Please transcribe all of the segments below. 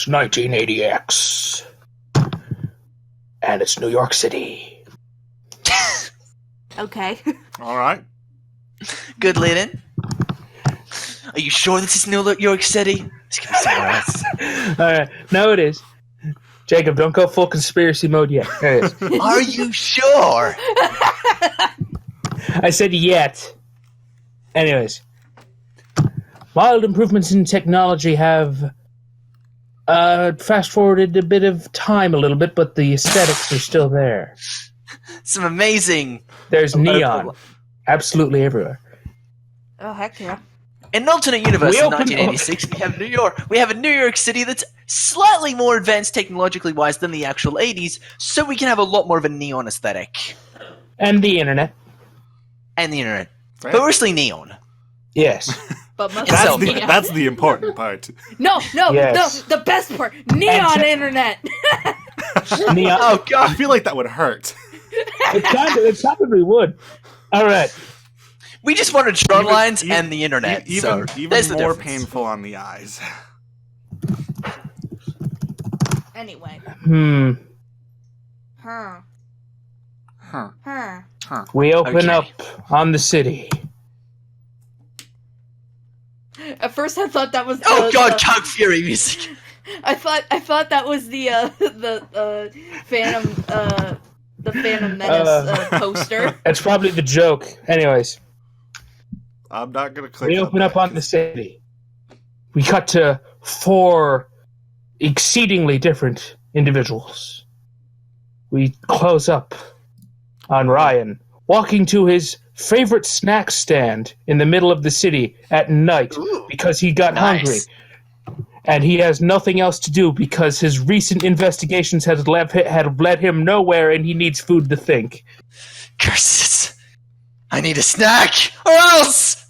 It's 1980X. And it's New York City. Okay. All right. Good lead-in. Are you sure this is New York City? It's gonna be somewhere else. All right, now it is. Jacob, don't go full conspiracy mode yet. There it is. Are you sure? I said yet. Anyways. Mild improvements in technology have fast-forwarded a bit of time a little bit, but the aesthetics are still there. Some amazing... There's neon. Absolutely everywhere. Oh, heck yeah. In an alternate universe in 1986, we have New York. We have a New York City that's slightly more advanced technologically wise than the actual 80s, so we can have a lot more of a neon aesthetic. And the internet. And the internet. Fair. But mostly neon. Yes. But That's the important part. No, Yes. the best part. Neon internet. Neon. Oh, God. I feel like that would hurt. It probably would. All right. We just wanted Tron lines and the internet. Even there's the more difference. painful on the eyes. Anyway. Huh. We open Okay. up on the city. At first, I thought that was. Oh God, Kung Fury music. I thought that was the Phantom Menace poster. That's probably the joke. Anyways, I'm not gonna click. we open up on the city. We cut to 4 exceedingly different individuals. We close up on Ryan walking to his favorite snack stand in the middle of the city at night because he got hungry. And he has nothing else to do because his recent investigations had led him nowhere and he needs food to think. Curses! I need a snack, or else.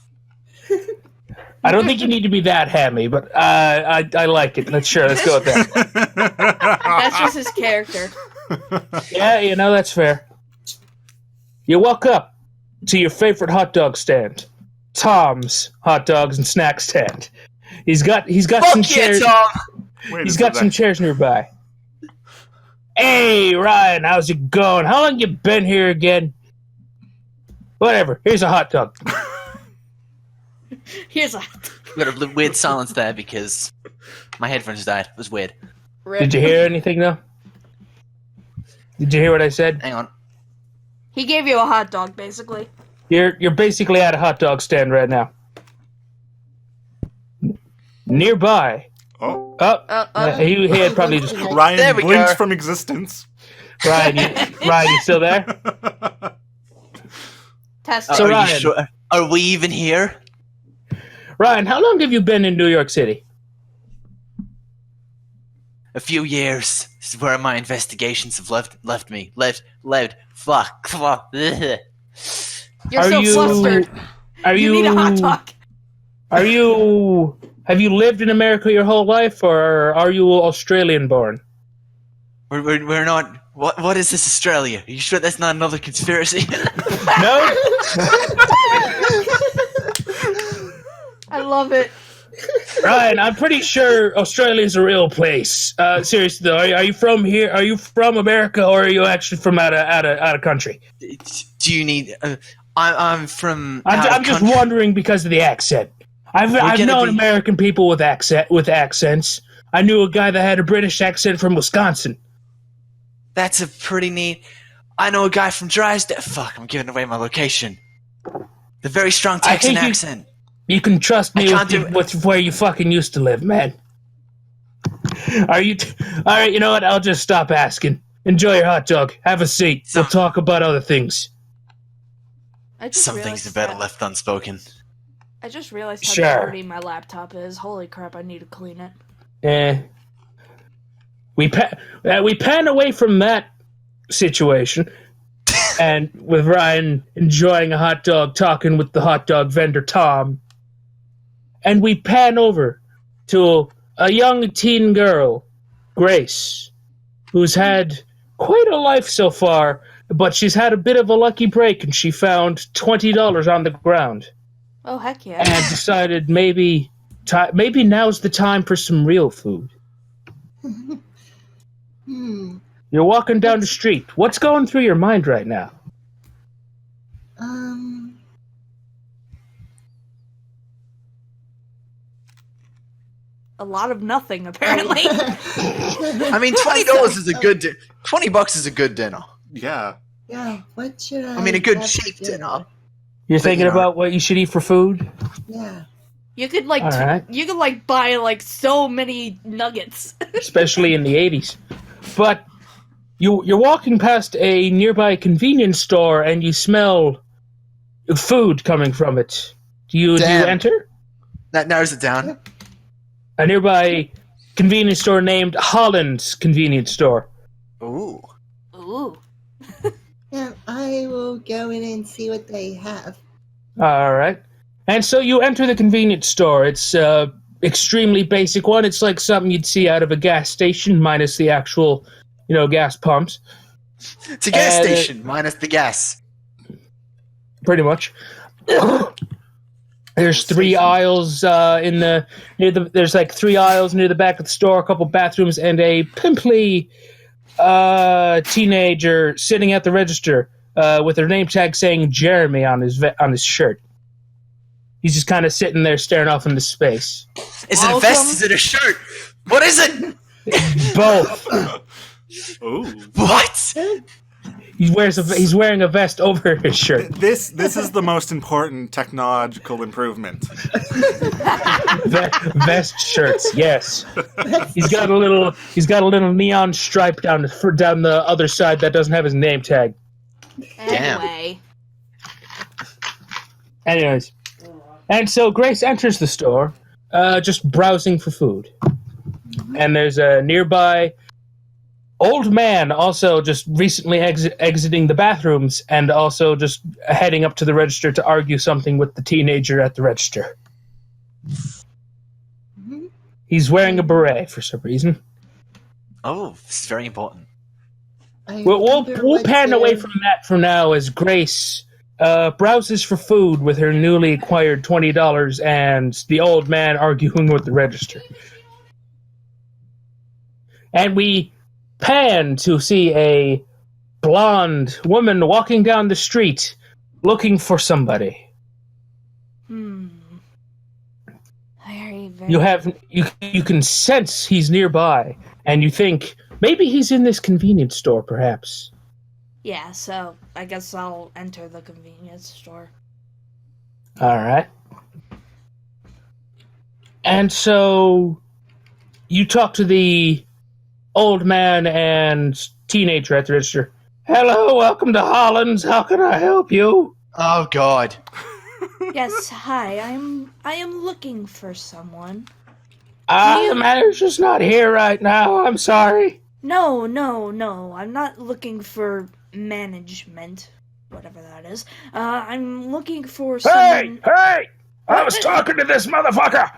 I don't think you need to be that hammy, but I like it. Let's go with that. That's just his character. Yeah, that's fair. You walk up to your favorite hot dog stand, Tom's hot dogs and snack stand. He's got some chairs. Tom! He's got some chairs nearby. Hey, Ryan, how's it going? How long you been here again? Whatever. Here's a hot dog. Here's a. We got a weird silence there because my headphones died. It was weird. Did you hear anything though? Did you hear what I said? Hang on. He gave you a hot dog, basically. You're basically at a hot dog stand right now. Nearby. Oh, He had probably just Ryan we blinks go. from existence. Ryan, you still there? Test. So are Ryan- you sure? Are we even here? Ryan, how long have you been in New York City? A few years. This is where my investigations have left me. Fuck. Ugh. You're Are so you- flustered. Are You need a hot dog. Have you lived in America your whole life, or are you Australian born? We're not. What is this, Australia? Are you sure that's not another conspiracy? No? I love it. Ryan, I'm pretty sure Australia's a real place. Seriously though, are you from here? Are you from America, or are you actually from out of country? Do you need? I'm from. I'm just wondering because of the accent. I've known American people with accents. I knew a guy that had a British accent from Wisconsin. That's a pretty neat. I know a guy from Drysdale. Fuck, I'm giving away my location. The very strong Texan accent. You can trust me with where you fucking used to live, man. Are you? All right, you know what? I'll just stop asking. Enjoy your hot dog. Have a seat. We'll talk about other things. Some things are better left unspoken. I just realized how Sure. dirty my laptop is. Holy crap! I need to clean it. We pan away from that situation, and with Ryan enjoying a hot dog, talking with the hot dog vendor Tom, and we pan over to a young teen girl, Grace, who's had quite a life so far, but she's had a bit of a lucky break, and she found $20 on the ground, Oh heck yeah! and decided maybe now's the time for some real food. You're walking down the street. What's going through your mind right now? A lot of nothing, apparently. I mean, $20 is a good $20 is a good dinner. Yeah. Yeah, what should I? I mean, a good have for cheap dinner. You're But, thinking you know- about what you should eat for food? Yeah. You could like, All right. you could like buy like so many nuggets. Especially in the 80s. But you're walking past a nearby convenience store and you smell food coming from it. Do you Damn. enter? That narrows it down. A nearby convenience store named Holland's Convenience Store. Ooh. Ooh. Yeah, I will go in and see what they have. All right. And so you enter the convenience store. It's extremely basic one. It's like something you'd see out of a gas station minus the actual, gas pumps. It's a gas And, station minus the gas. Pretty much. There's three aisles there's like 3 aisles near the back of the store, a couple bathrooms, and a pimply teenager sitting at the register with her name tag saying Jeremy on his shirt. He's just kind of sitting there staring off into space. Is it a vest? Is it a shirt? What is it? Both. Ooh. What? He's wearing a vest over his shirt. This is the most important technological improvement. Vest shirts, yes. He's got a little neon stripe down the other side that doesn't have his name tag. Anyway. Anyways, and so Grace enters the store, just browsing for food, and there's a nearby old man also just recently exiting the bathrooms and also just heading up to the register to argue something with the teenager at the register. He's wearing a beret for some reason. Oh, this is very important. We'll pan away from that for now as Grace browses for food with her newly acquired $20 and the old man arguing with the register. And we pan to see a blonde woman walking down the street looking for somebody. Very. You can sense he's nearby, and you think maybe he's in this convenience store, perhaps. Yeah, so I guess I'll enter the convenience store. All right. And so you talk to the old man and teenager at the register. Hello, welcome to Holland's. How can I help you? Oh God. Yes, hi. I am looking for someone. The manager's not here right now. I'm sorry. No. I'm not looking for management, whatever that is. I'm looking for someone. Hey! I was talking to this motherfucker.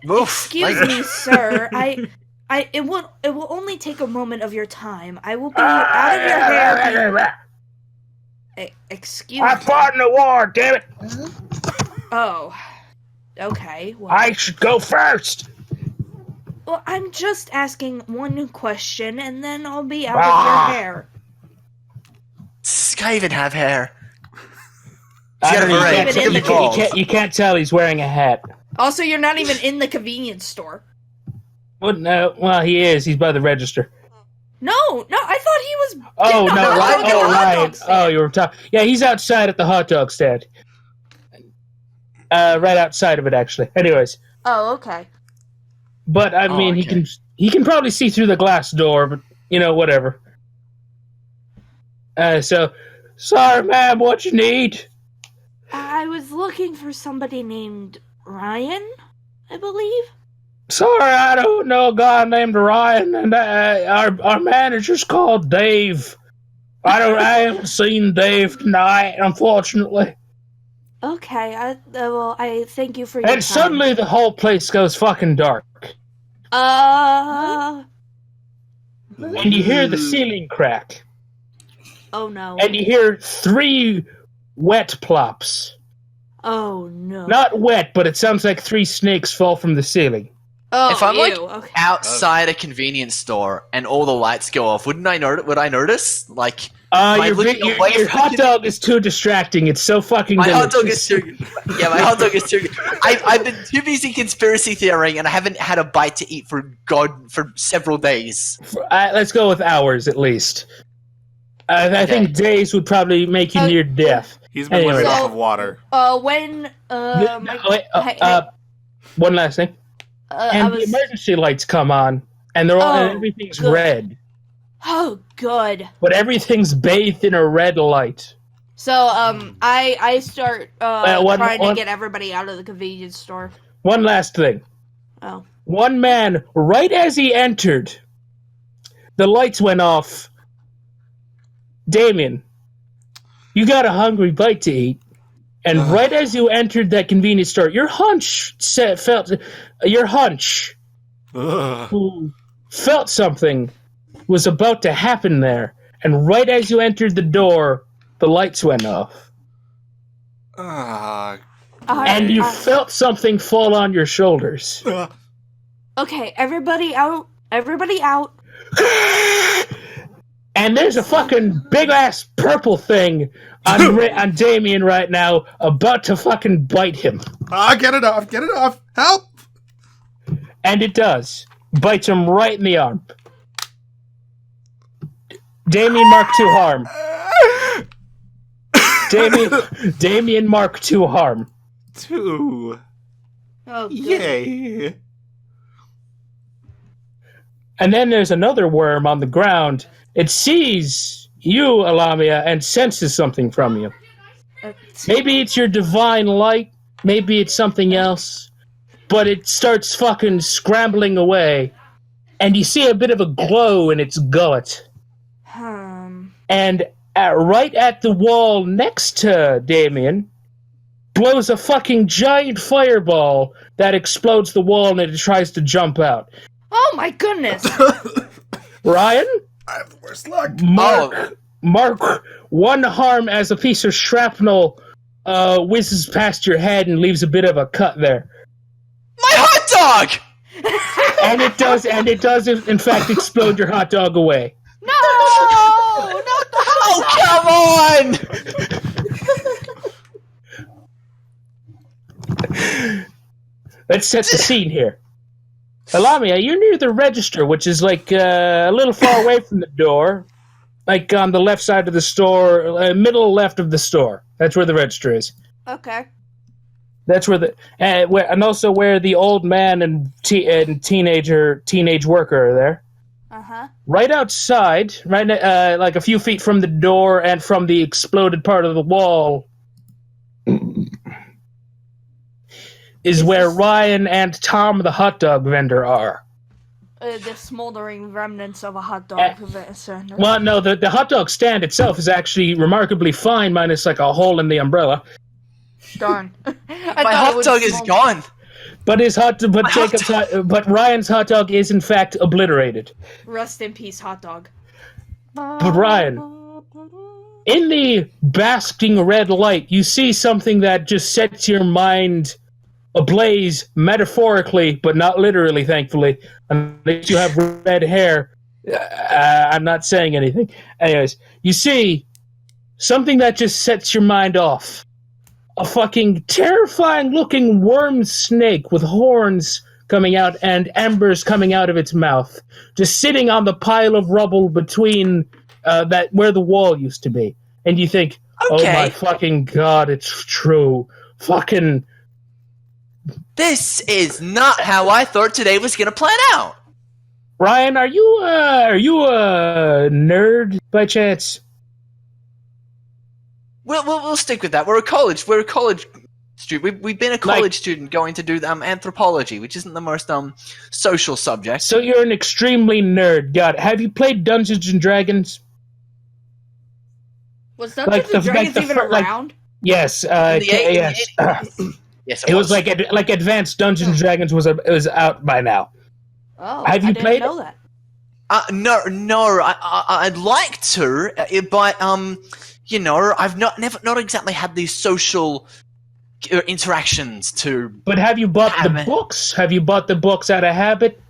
Excuse me, sir. It will only take a moment of your time. I will be out of your hair. Excuse me. I fought in the war, damn it. Oh. Okay. Well, I should go first. Well, I'm just asking one question, and then I'll be out of your hair. Does this guy even have hair? I He's got a don't know, beret. He's Look at the balls. you can't tell he's wearing a hat. Also, you're not even in the convenience store. Well, he is. He's by the register. No, I thought he was. Oh, no, right. right. Oh, you were talking. Yeah, he's outside at the hot dog stand. Right outside of it, actually. Anyways. Oh, okay. But, I mean, okay. he can probably see through the glass door, but, whatever. So, sorry, ma'am, what you need? I was looking for somebody named Ryan, I believe. Sorry, I don't know a guy named Ryan, and our manager's called Dave. I haven't seen Dave tonight, unfortunately. Okay, I thank you for your time. And suddenly the whole place goes fucking dark. Oh And you hear the ceiling crack. no. And you hear 3 wet plops. Oh no. Not wet, but it sounds like 3 snakes fall from the ceiling. Oh, If I'm like okay. outside a convenience store and all the lights go off, wouldn't I notice? Would I notice? Like, Your hot dog is too distracting. It's so fucking my delicious. hot dog is too. Yeah, my hot dog is too. I've been too busy conspiracy theorying, and I haven't had a bite to eat for several days. Let's go with hours at least. I think days would probably make you near death. He's been living So- off of water. When One last thing. And the emergency lights come on, and they're all and everything's good. red. Oh, good. But everything's bathed in a red light. So, I start trying to one- get everybody out of the convenience store. One last thing. Oh. One man, right as he entered, the lights went off. Damien, you got a hungry bite to eat. And right as you entered that convenience store, your hunch who felt something was about to happen there. And right as you entered the door, the lights went off. And you felt something fall on your shoulders. Okay, everybody out. Everybody out. And there's a fucking big-ass purple thing on Damien right now, about to fucking bite him. Get it off! Get it off! Help! And it does. Bites him right in the arm. Damien Mark II harm. Damien Mark II harm. 2. Oh, good. Yay! And then there's another worm on the ground. It sees you, Alamia, and senses something from you. Maybe it's your divine light. Maybe it's something else. But it starts fucking scrambling away. And you see a bit of a glow in its gullet. And right at the wall next to Damien blows a fucking giant fireball that explodes the wall and it tries to jump out. Oh my goodness! Ryan? I have the worst luck. Mark, one harm as a piece of shrapnel whizzes past your head and leaves a bit of a cut there. My hot dog! And it does in fact explode your hot dog away. No! Not the hot dog! Oh, come on! Let's set the scene here. Alamia, you're near the register, which is like a little far away from the door. Like on the left side of the store, middle left of the store. That's where the register is. Okay. That's where and also where the old man and teenage worker are there. Uh-huh. Right outside, right like a few feet from the door and from the exploded part of the wall, is where Ryan and Tom, the hot dog vendor, are. The smoldering remnants of a hot dog. Well, no, the hot dog stand itself is actually remarkably fine, minus like a hole in the umbrella. Darn. My hot dog is gone. But but Ryan's hot dog is in fact obliterated. Rest in peace, hot dog. But Ryan, in the basking red light, you see something that just sets your mind ablaze, metaphorically, but not literally, thankfully. Unless you have red hair, I'm not saying anything. Anyways, you see something that just sets your mind off. A fucking terrifying-looking worm snake with horns coming out and embers coming out of its mouth, just sitting on the pile of rubble between that where the wall used to be. And you think, Okay. oh my fucking god, it's true. Fucking... This is not how I thought today was gonna plan out. Ryan, are you a nerd by chance? We'll stick with that. We're a college student. We've been a college student going to do anthropology, which isn't the most social subject. So you're an extremely nerd. God, have you played Dungeons and Dragons? Was Dungeons and Dragons even around? Yes. Yes. Yes, It was like Advanced Dungeons and Dragons was out by now. Oh, Have you I played didn't know that. No. I'd like to, but you know, I've not exactly had the social interactions to. But have you bought the books? Have you bought the books out of habit?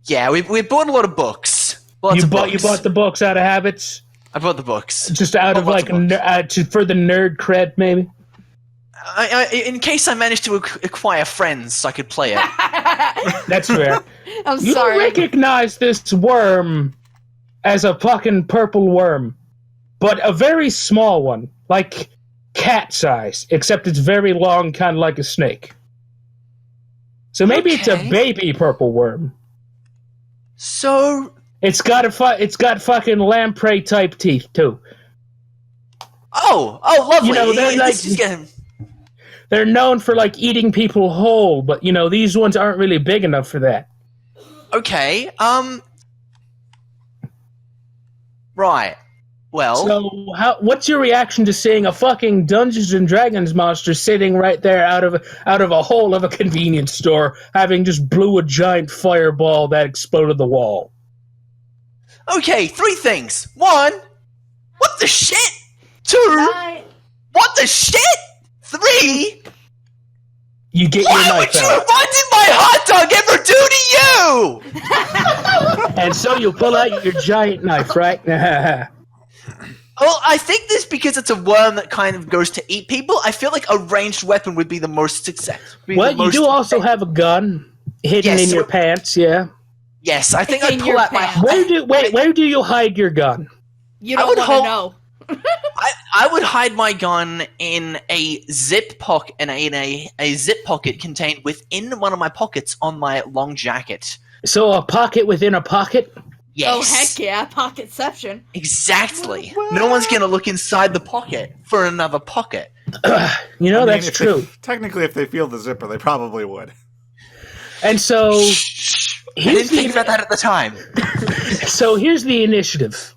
Yeah, we bought a lot of books. Lots of books. You bought the books out of habits? I bought the books. Just out of like for the nerd cred, maybe. In case I managed to acquire friends, so I could play it. That's fair. I'm sorry. You recognize this worm as a fucking purple worm, but a very small one, like cat size, except it's very long, kind of like a snake. So maybe it's a baby purple worm. So it's got fucking lamprey type teeth too. Oh, lovely. You know, they're known for like eating people whole, but you know these ones aren't really big enough for that. Okay. Right. Well. So, what's your reaction to seeing a fucking Dungeons and Dragons monster sitting right there out of a hole of a convenience store, having just blew a giant fireball that exploded the wall? Okay, 3 things. 1, what the shit? 2, what the shit? 3, you get your knife out. What did my hot dog ever do to you? And so you pull out your giant knife, right? Well, I think this because it's a worm that kind of goes to eat people. I feel like a ranged weapon would be the most successful. Well, you do also have a gun hidden in your pants, yeah. Yes, I think I'd pull out my. Where do you hide your gun? You don't want to know. I would hide my gun in a zip pocket, a zip pocket contained within one of my pockets on my long jacket. So a pocket within a pocket? Yes. Oh heck yeah, pocketception. Exactly. No one's gonna look inside the pocket for another pocket. That's true. Technically, if they feel the zipper, they probably would. And so, I didn't think about that at the time. So here's the initiative.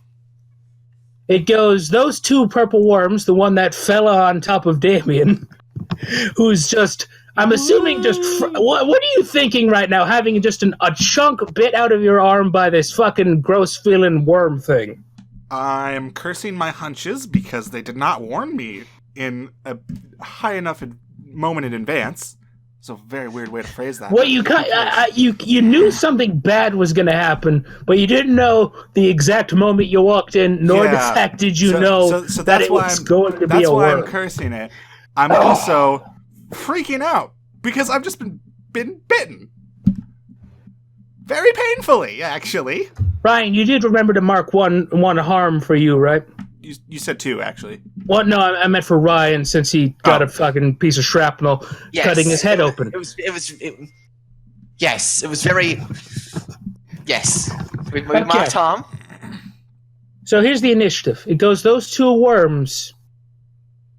It goes, those 2 purple worms, the one that fell on top of Damien, who's just, I'm assuming just, what are you thinking right now, having just a chunk bit out of your arm by this fucking gross feeling worm thing? I'm cursing my hunches because they did not warn me in a high enough moment in advance. It's a very weird way to phrase that. Well, you knew something bad was going to happen, but you didn't know the exact moment you walked in, nor the fact did you know that it was going to be a worm. That's why I'm cursing it. I'm also freaking out because I've just been bitten. Very painfully, actually. Ryan, you did remember to mark one harm for you, right? You said 2, actually. Well, no, I meant for Ryan since he got a fucking piece of shrapnel cutting his head open. Yes, it was very. Yes, we marked harm. So here's the initiative. It goes those 2 worms,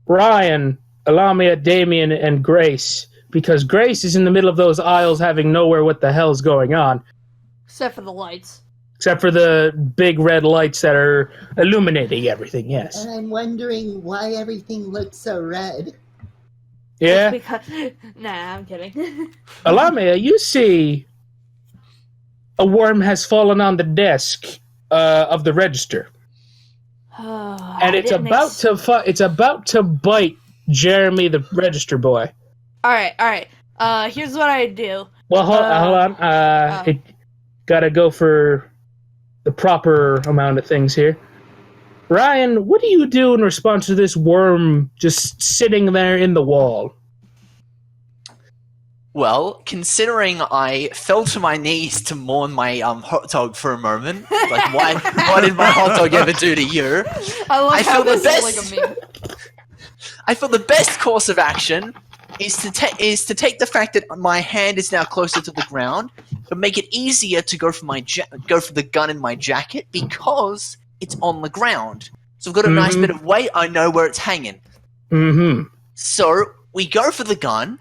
Ryan, Alamia, Damien, and Grace, because Grace is in the middle of those aisles having nowhere what the hell's going on. Except for the lights. Except for the big red lights that are illuminating everything, yes. And I'm wondering why everything looks so red. Yeah? Nah, I'm kidding. Alamia, you see a worm has fallen on the desk of the register. And it's about to bite Jeremy, the register boy. Alright. Here's what I do. Well, hold on. It gotta go for the proper amount of things here. Ryan, what do you do in response to this worm just sitting there in the wall? Well, considering I fell to my knees to mourn my hot dog for a moment, like what did my hot dog ever do to you? I feel the best course of action is to take the fact that my hand is now closer to the ground, but make it easier to go for the gun in my jacket because it's on the ground. So I've got a nice bit of weight. I know where it's hanging. Mm-hmm. So we go for the gun.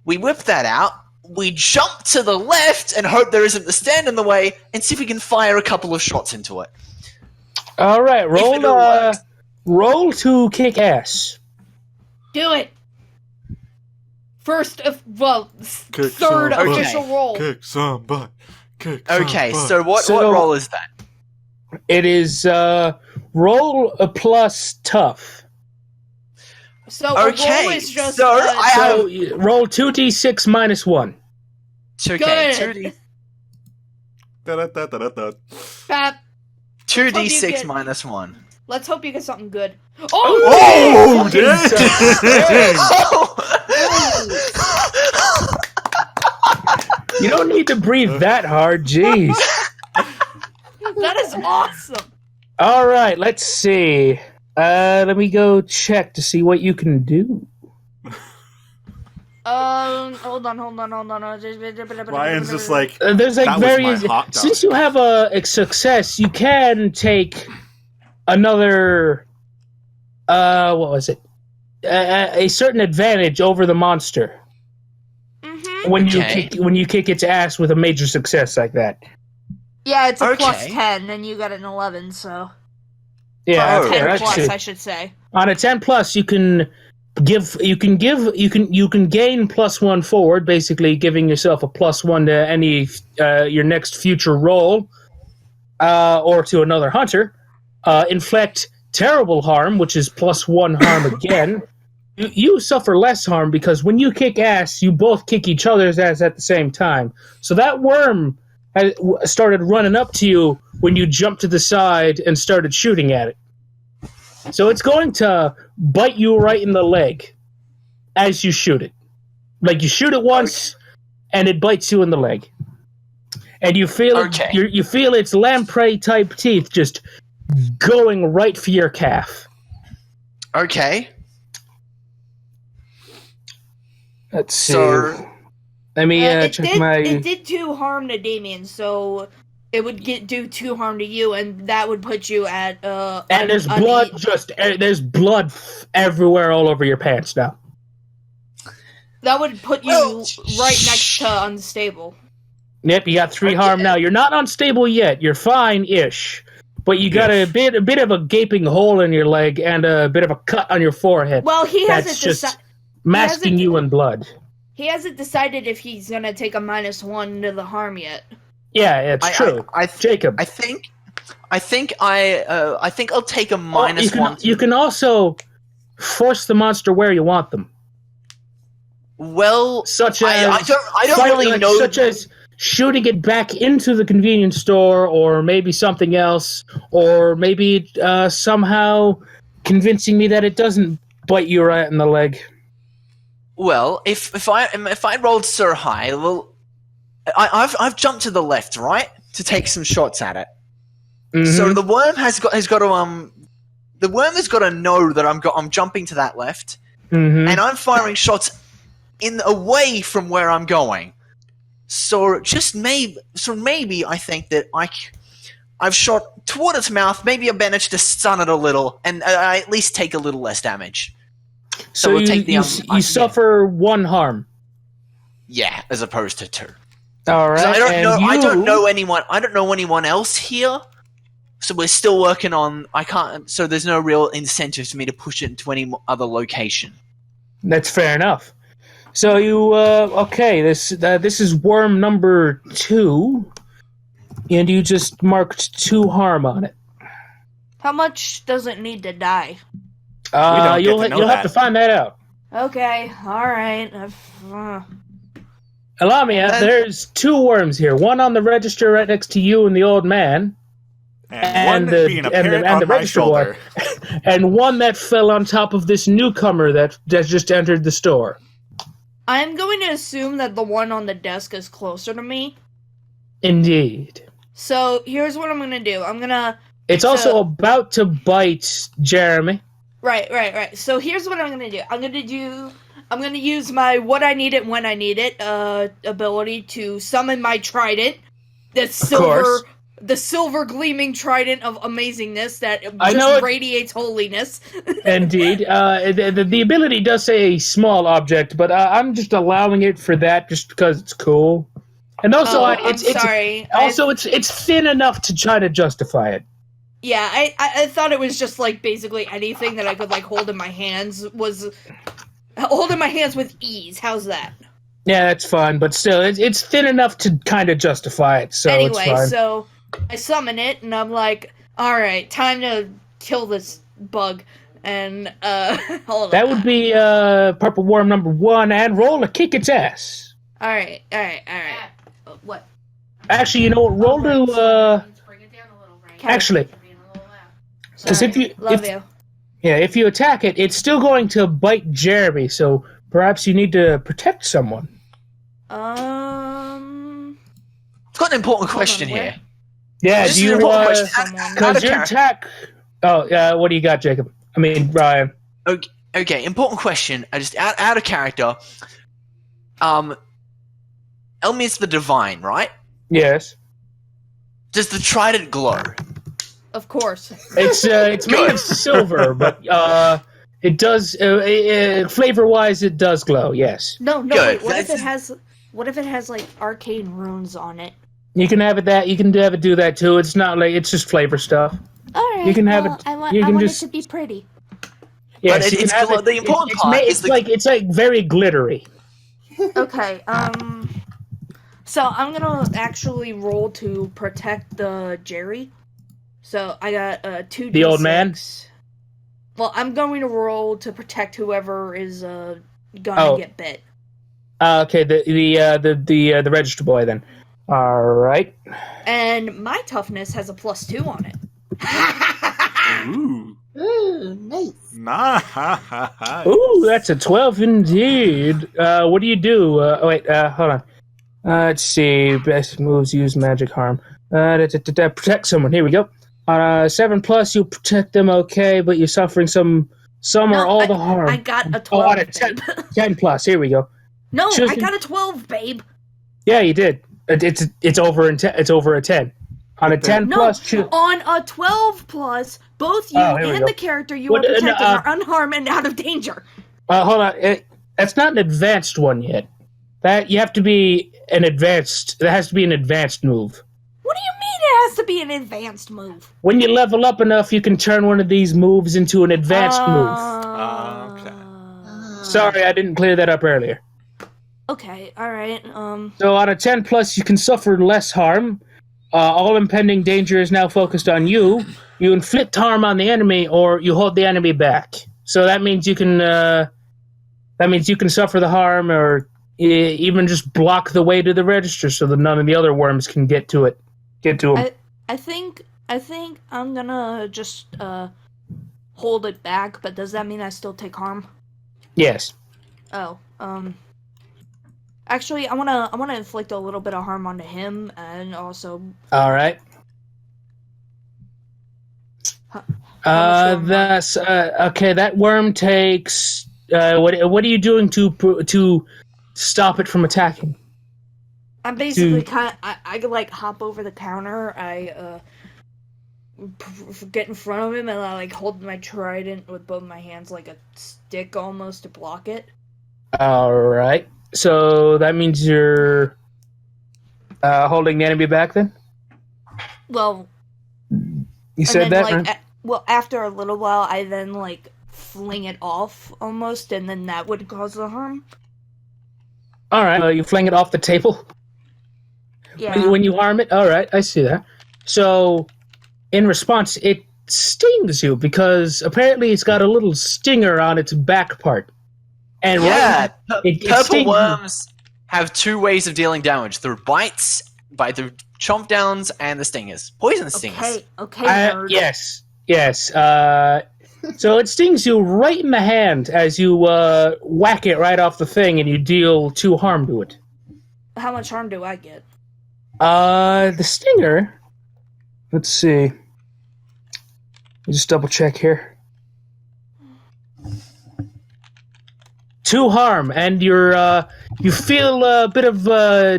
We whip that out. We jump to the left and hope there isn't the stand in the way, and see if we can fire a couple of shots into it. All right, roll to kick ass. Do it. Third official roll. Kick some butt. Okay, so what roll is that? It is roll a plus tough. So a roll Okay, is just so I have So roll 2d6 minus 1. good. Da-da-da-da-da-da. Pap, 2d6 get- minus 1. let's hope you get something good. Oh, Oh, dang! You don't need to breathe that hard, jeez. That is awesome. All right, let's see. Let me go check to see what you can do. Hold on. Ryan's just like, There's like that was my various. hot dog. Since you have a success, you can take another. What was it? A certain advantage over the monster when you kick its ass with a major success like that. Yeah, it's a Okay. plus 10, and you got an 11, so Yeah, Oh, 10 that's plus, it. I should say. On a 10 plus, you can gain +1 forward, basically giving yourself a +1 to any your next future roll, or to another hunter. Inflict terrible harm, which is +1 harm again. You suffer less harm because when you kick ass, you both kick each other's ass at the same time. So that worm started running up to you when you jumped to the side and started shooting at it. So it's going to bite you right in the leg as you shoot it. Like you shoot it once, and it bites you in the leg, and you feel you feel its lamprey type teeth just going right for your calf. Okay. Let's see. So Let me It check my. did 2 harm to Damien, so it would do 2 harm to you, and that would put you at And there's blood there's blood everywhere all over your pants now. That would put you right next to unstable. Yep, you got 3 harm now. You're not unstable yet. You're fine-ish. But you got a bit of a gaping hole in your leg and a bit of a cut on your forehead. Well, he That's hasn't just masking you in blood. He hasn't decided if he's gonna take a -1 to the harm yet. Yeah, it's true. Jacob. I think I'll take a -1. You can also force the monster where you want them. Well, Such as I don't really know. Such as shooting it back into the convenience store, or maybe something else, or maybe somehow convincing me that it doesn't bite you right in the leg. Well, if I rolled so high, well, I've jumped to the left, right, to take some shots at it. Mm-hmm. So the worm has got to know that I'm jumping to that left, Mm-hmm. and I'm firing shots away from where I'm going. So maybe I think that I've shot toward its mouth. Maybe I managed to stun it a little, and I at least take a little less damage. So we'll you, take the, you suffer 1 harm. Yeah, as opposed to 2. All right. I don't and know. You, I don't know anyone. I don't know anyone else here. So we're still working on. I can't. So there's no real incentive for me to push it into any other location. That's fair enough. So you okay? This is worm number 2, and you just marked 2 harm on it. How much does it need to die? You'll have to find that out. Okay, alright. Lamia, there's 2 worms here. One on the register right next to you and the old man. And one being a parrot on my shoulder. And one that fell on top of this newcomer that just entered the store. I'm going to assume that the one on the desk is closer to me. Indeed. So, here's what I'm gonna do. It's also about to bite Jeremy. Right. So, here's what I'm gonna do. I'm gonna use my what I need it when I need it ability to summon my trident. The silver gleaming trident of amazingness that just radiates holiness. Indeed. The ability does say small object, but I'm just allowing it for that just because it's cool. And also, it's thin enough to try to justify it. Yeah, I thought it was just like basically anything that I could like hold in my hands with ease. How's that? Yeah, that's fine, but still, it's thin enough to kind of justify it. So anyway, it's fine. So I summon it, and I'm like, "All right, time to kill this bug." And hold on. That would be purple worm number 1, and roll to kick its ass. All right. What? Actually, you know what? Roll to actually, because if you attack it, it's still going to bite Jeremy. So perhaps you need to protect someone. I've got an important question here. Yeah, This do is you an important question. because your attack? Oh, what do you got, Jacob? I mean, Brian. Okay, important question. I just out of character. Elmir's the divine, right? Yes. Does the trident glow? Of course. It's made of silver, but it does flavor-wise, it does glow. Yes. No. Good. Wait, what if it has like arcane runes on it? You can have it that. You can have it do that too. It's not like it's just flavor stuff. All right. You can have it. I want it to be pretty. Yes, But you can have it. the important It's part made- is it's like very glittery. Okay. So I'm gonna actually roll to protect the Jerry. So I got 2d6. The old man? Well, I'm going to roll to protect whoever is gonna get bit. Okay, the register boy then. All right. And my toughness has a +2 on it. Ooh. Ooh, nice. Nice. Ooh, that's a 12 indeed. What do you do? Wait, hold on. Let's see. Best moves use magic harm. Protect someone. Here we go. On a 7+, you protect them okay, but you're suffering some or all the harm. I got a 12. On a 10+. Here we go. No, Choose I got a 12, babe. Yeah, you did. It's over it's over a 10. On a 10+, on a 12+, both you and the character you are protecting are unharmed and out of danger. Hold on. That's not an advanced one yet. That you have to be an advanced. That has to be an advanced move. What do you mean it has to be an advanced move? When you level up enough, you can turn one of these moves into an advanced move. Okay. Sorry, I didn't clear that up earlier. Okay, alright, So on a 10+, you can suffer less harm. All impending danger is now focused on you. You inflict harm on the enemy, or you hold the enemy back. So that means you can. Suffer the harm, or even just block the way to the register, so that none of the other worms can get to it. Get to them. I think I'm gonna just hold it back. But does that mean I still take harm? Yes. Oh, actually, I wanna inflict a little bit of harm onto him, and also. All right. That's okay. That worm takes. What are you doing to stop it from attacking? I'm basically I like hop over the counter. I get in front of him and I like hold my trident with both my hands like a stick almost to block it. All right. So that means you're holding the enemy back then? Well, you said that? Like, well, after a little while, I then like fling it off almost, and then that would cause the harm. All right. You fling it off the table? Yeah. When you harm it? All right. I see that. So, in response, it stings you because apparently it's got a little stinger on its back part. And purple worms have two ways of dealing damage: through bites, through chomp downs, and the stingers. Poison stingers. Okay, nerd. Yes. So it stings you right in the hand as you whack it right off the thing, and you deal 2 harm to it. How much harm do I get? The stinger. Let's see. Let me just double check here. 2 harm, and you feel a bit of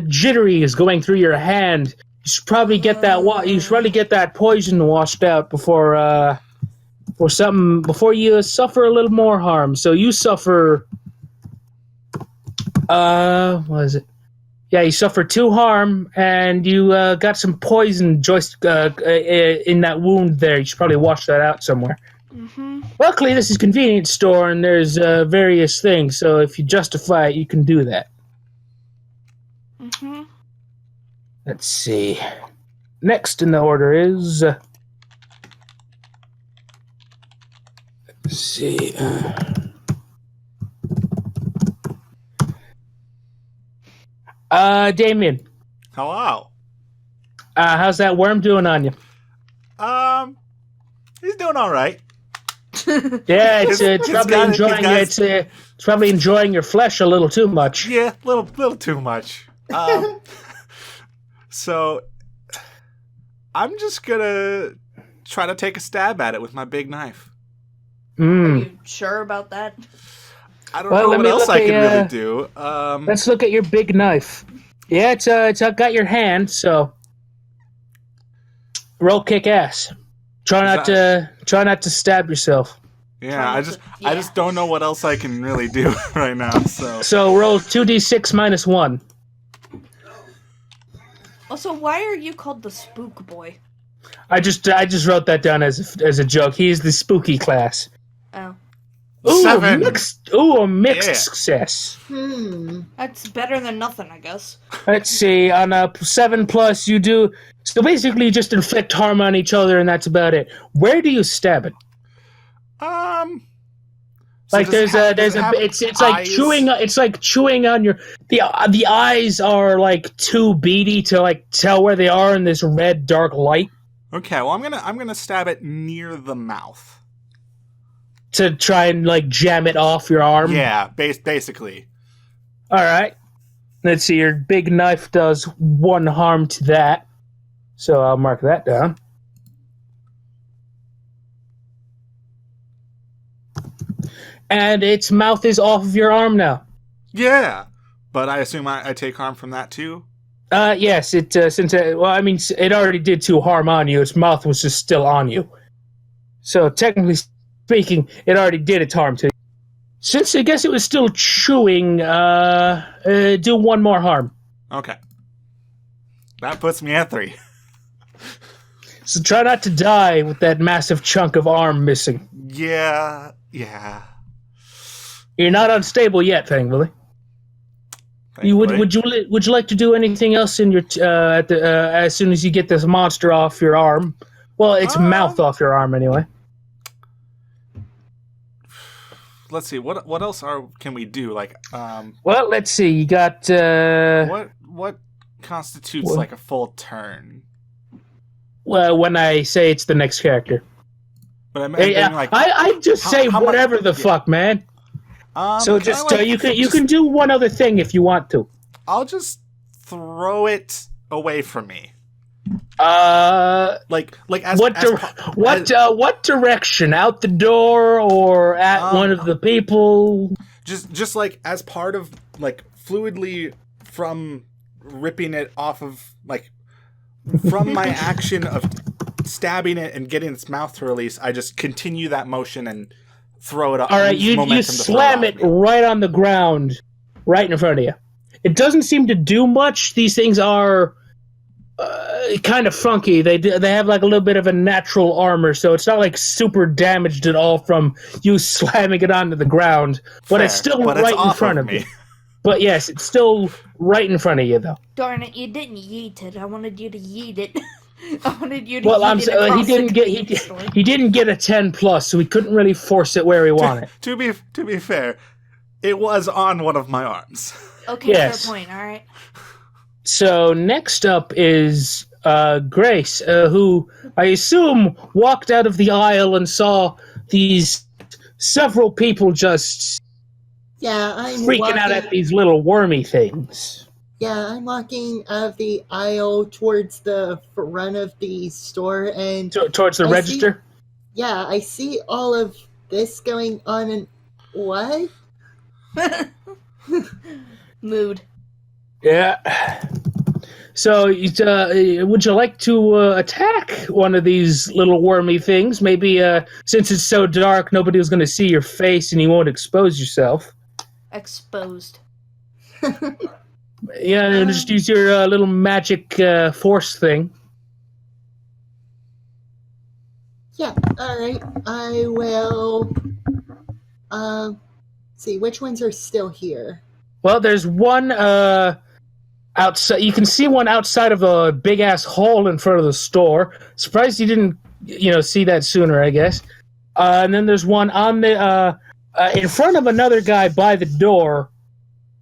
jittery is going through your hand. You should probably get that poison washed out before you suffer a little more harm. So you suffer. What is it? Yeah, you suffer 2 harm, and you got some poison in that wound there. You should probably wash that out somewhere. Mm-hmm. Luckily, this is a convenience store, and there's various things, so if you justify it, you can do that. Mm-hmm. Let's see. Next in the order is... Let's see. Damien, Hello. how's that worm doing on you? He's doing all right. Yeah, it's probably enjoying it's probably enjoying your flesh a little too much. Yeah, little too much. So I'm just gonna try to take a stab at it with my big knife. Are Mm. you sure about that? I don't Well, know let what me else look I can at, really do. Let's look at your big knife. Yeah, it's got your hand, so roll kick ass. Try not to stab yourself. Yeah, I just Yeah. don't know what else I can really do right now. So roll 2d6 minus 1. Also, why are you called the Spook Boy? I just wrote that down as a joke. He's the spooky class. Oh, Ooh, 7. a mixed Yeah. success. that's better than nothing, I guess. Let's see, on a 7+, you do so basically you just inflict harm on each other, and that's about it. Where do you stab it? So Like does there's it have it's like eyes? chewing. It's like chewing on your the eyes are like too beady to like tell where they are in this red dark light Okay, well I'm gonna stab it near the mouth. to try and like jam it off your arm. Yeah, basically. All right. Let's see. Your big knife does 1 harm to that, so I'll mark that down. And its mouth is off of your arm now. Yeah, but I assume I take harm from that too. Yes. It it already did 2 harm on you. Its mouth was just still on you. So technically speaking, it already did its harm to you. Since I guess it was still chewing, do 1 more harm. Okay, that puts me at 3. So try not to die with that massive chunk of arm missing. Yeah. You're not unstable yet, thankfully. Thankfully. Would you like to do anything else in your as soon as you get this monster off your arm? Well, its mouth off your arm anyway. Let's see. What else can we do? Like Well, let's see. You got what constitutes like a full turn? well, when I say it's the next character. But I mean, Yeah, like I just say how much- whatever the fuck, man. So can just I, like, you can do one other thing if you want to. I'll just throw it away from me. Like as What direction? Out the door or at one of the people? just like as part of like fluidly from ripping it off of like from my action of stabbing it and getting its mouth to release, I just continue that motion and throw it up. All right, you slam it right on the ground, right in front of you. It doesn't seem to do much. These things are kind of funky. They have like a little bit of a natural armor, so it's not like super damaged at all from you slamming it onto the ground. But it's still right in front of me. But yes, it's still right in front of you, though. Darn it, you didn't yeet it. I wanted you to yeet it. I wanted you to Well, yeet it across he didn't the get convenience store. he didn't get a 10+, so he couldn't really force it where he wanted. To be fair, it was on one of my arms. Okay, Yes. fair point, alright. So next up is Grace, who I assume walked out of the aisle and saw these several people just Yeah, I'm freaking walking, out at these little wormy things. Yeah, I'm walking out of the aisle towards the front of the store, and Towards the I register? yeah, I see all of this going on, and what? Mood. Yeah. So, would you like to attack one of these little wormy things? Maybe since it's so dark, nobody was going to see your face and you won't expose yourself. Exposed. Yeah, just use your little magic force thing. Yeah, alright, I will, see, which ones are still here? Well, there's one outside. You can see one outside of a big ass hole in front of the store. Surprised you didn't, see that sooner. I guess. and then there's one on the in front of another guy by the door,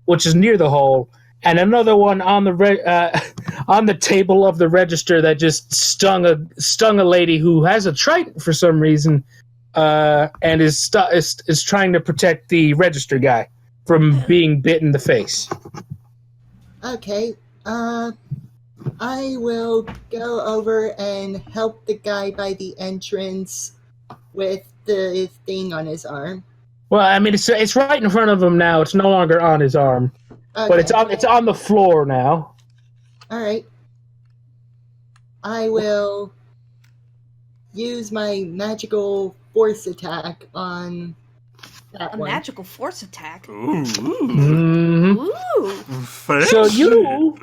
which is near the hole, and another one on the on the table of the register that just stung a lady who has a trident for some reason, and is trying to protect the register guy from being bit in the face. Okay. I will go over and help the guy by the entrance with the thing on his arm. Well, I mean, it's right in front of him now. It's no longer on his arm, Okay. but it's on the floor now. All right. I will use my magical force attack on that A one. magical force attack. Ooh. Mhm. Ooh. So you.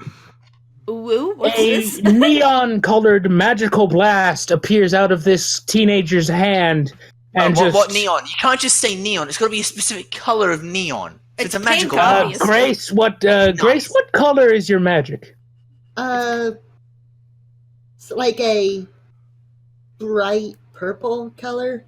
Ooh, what's A this? neon-colored magical blast appears out of this teenager's hand, and what neon? You can't just say neon. It's got to be a specific color of neon. It's It's a pink, magical obvious. blast. Grace, what color is your magic? It's like a bright purple color.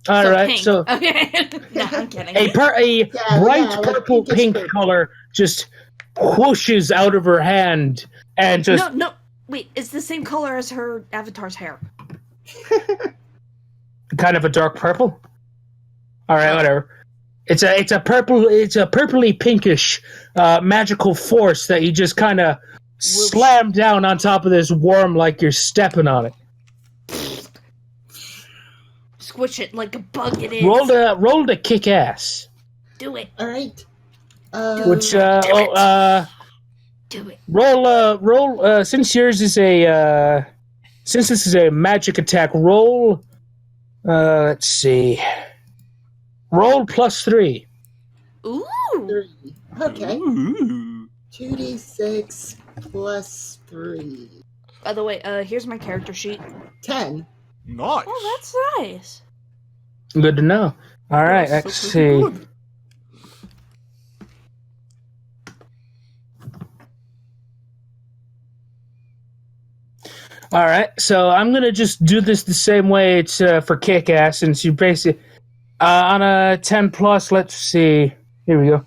All right, pink. so Okay. No, I'm kidding. a bright like purple pinkish pink purple. color just whooshes out of her hand and just No. Wait, it's the same color as her avatar's hair. kind of a dark purple. All right, whatever. It's a purpley pinkish magical force that you just kind of slam down on top of this worm like you're stepping on it. Squish it like a bug it is. Roll to kick ass. Do it. All right. Which Do it. roll since yours is a since this is a magic attack, roll let's see. Roll +3. Ooh. 3. Okay. Ooh. 2d6 plus 3. By the way, here's my character sheet. Nice. 10. Oh, that's nice. Good to know. All right, That's let's so see. good. All right, so I'm gonna just do this the same way it's for kick ass, since you basically on a 10 plus. Let's see. Here we go.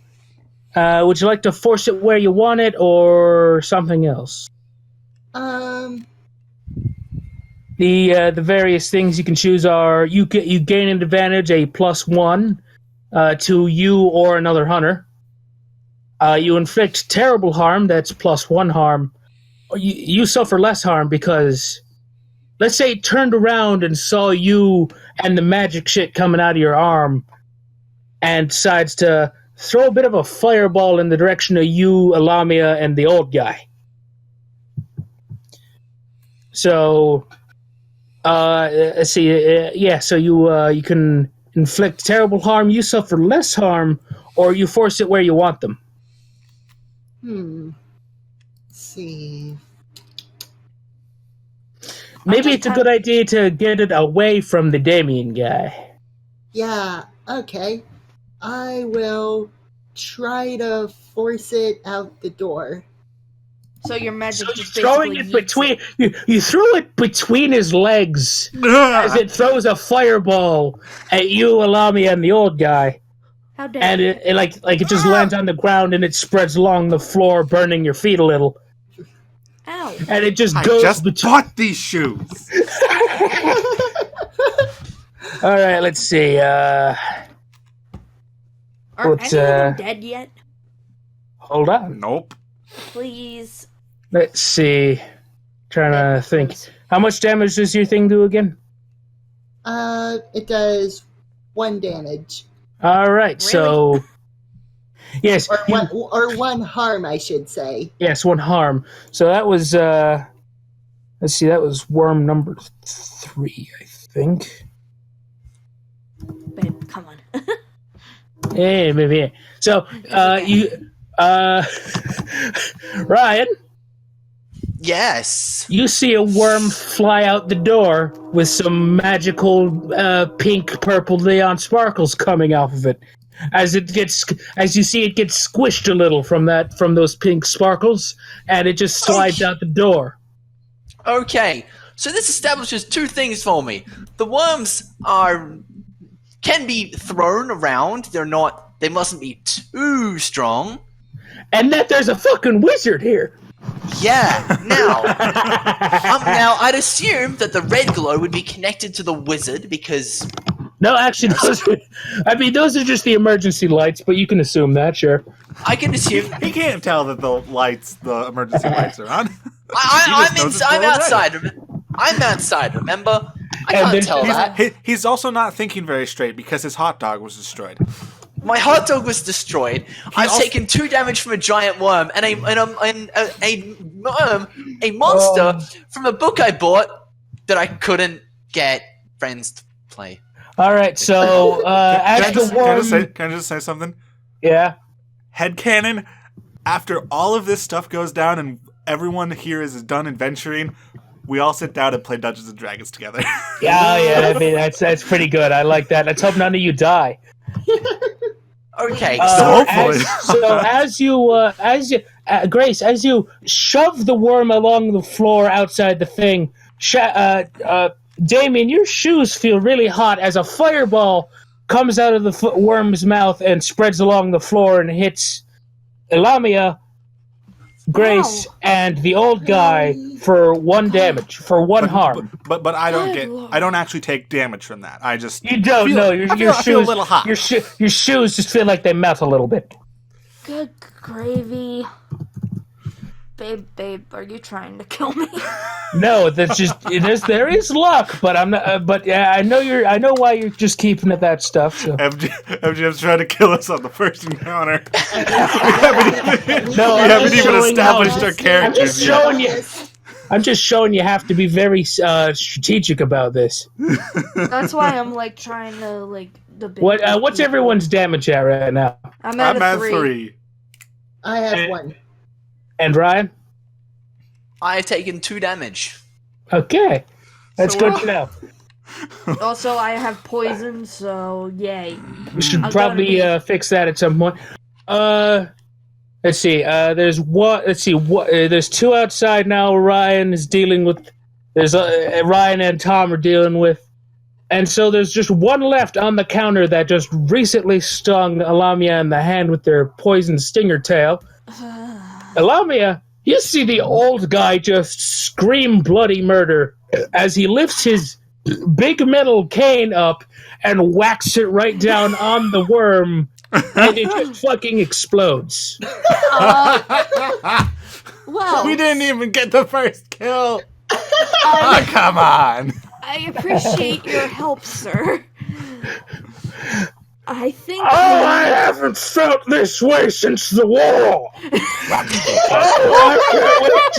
Would you like to force it where you want it, or something else? The various things you can choose are you gain an advantage, a +1 to you or another hunter. You inflict terrible harm, that's +1 harm. You suffer less harm because, let's say it turned around and saw you and the magic shit coming out of your arm and decides to throw a bit of a fireball in the direction of you, Alamia, and the old guy. So, let's see, so you can inflict terrible harm, you suffer less harm, or you force it where you want them. Let's see. Maybe it's a good idea to get it away from the Damien guy. Yeah, okay. I will try to force it out the door. So your magic So just you're throwing basically it between you threw it between his legs as it throws a fireball at you, Alami, and the old guy, How dare and you? it just lands on the ground and it spreads along the floor, burning your feet a little, Ow. and it just I goes just between. bought these shoes. All right, let's see. Are What's, any of them dead yet? Hold on. Nope. Please. Let's see. Trying to think. How much damage does your thing do again? It does 1 damage. All right, so yes, Or 1 harm, I should say. yes, 1 harm. So that was let's see, that was worm number 3, I think. Babe, come on. Yeah, maybe. So Ryan, Yes. you see a worm fly out the door with some magical pink purple neon sparkles coming off of it. As you see it gets squished a little from those pink sparkles, and it just slides out the door. Okay. So this establishes 2 things for me. The worms are can be thrown around. They mustn't be too strong. And that there's a fucking wizard here. Yeah. Now, now I'd assume that the red glow would be connected to the wizard because. No, actually, those are just the emergency lights, but you can assume that, sure. I can assume. He can't tell that the emergency lights are on. I'm outside. I'm outside. Remember, I can't tell that. He's also not thinking very straight because his hot dog was destroyed. My hot dog was destroyed. I've taken 2 damage from a giant worm and a monster from a book I bought that I couldn't get friends to play. All right, so as the worm, can I just say something? Yeah. Headcanon. After all of this stuff goes down and everyone here is done adventuring, we all sit down and play Dungeons and Dragons together. Yeah. I mean, that's pretty good. I like that. Let's hope none of you die. Okay, hopefully. Grace, as you shove the worm along the floor outside the thing, Damien, your shoes feel really hot as a fireball comes out of the worm's mouth and spreads along the floor and hits Elamia, Grace, and the old guy for 1 damage, for 1 harm. But I don't actually take damage from that. I just You don't know. Your I feel a shoes, little hot. Your shoes just feel like they melt a little bit. Good gravy. Babe, are you trying to kill me? No, that's just there is luck, but I'm not. But yeah, I know why you're just keeping at that stuff. So. MGM's trying to kill us on the first encounter. we haven't even established our characters I'm just showing you have to be very strategic about this. That's why I'm trying to What's everyone's damage at right now? I'm at 3. I have 1. And Ryan? I have taken 2 damage. Okay. That's good to know. Also, I have poison, so yay. We should probably fix that at some point. Let's see. There's 2 outside now. Ryan is dealing with. There's Ryan and Tom are dealing with, and so there's just 1 left on the counter that just recently stung Elamia in the hand with their poison stinger tail. Elamia, you see the old guy just scream bloody murder as he lifts his big metal cane up and whacks it right down on the worm, and it just fucking explodes. Well, We didn't even get the first kill. Oh, come on. I appreciate your help, sir. I think I haven't felt this way since the war. I can't wait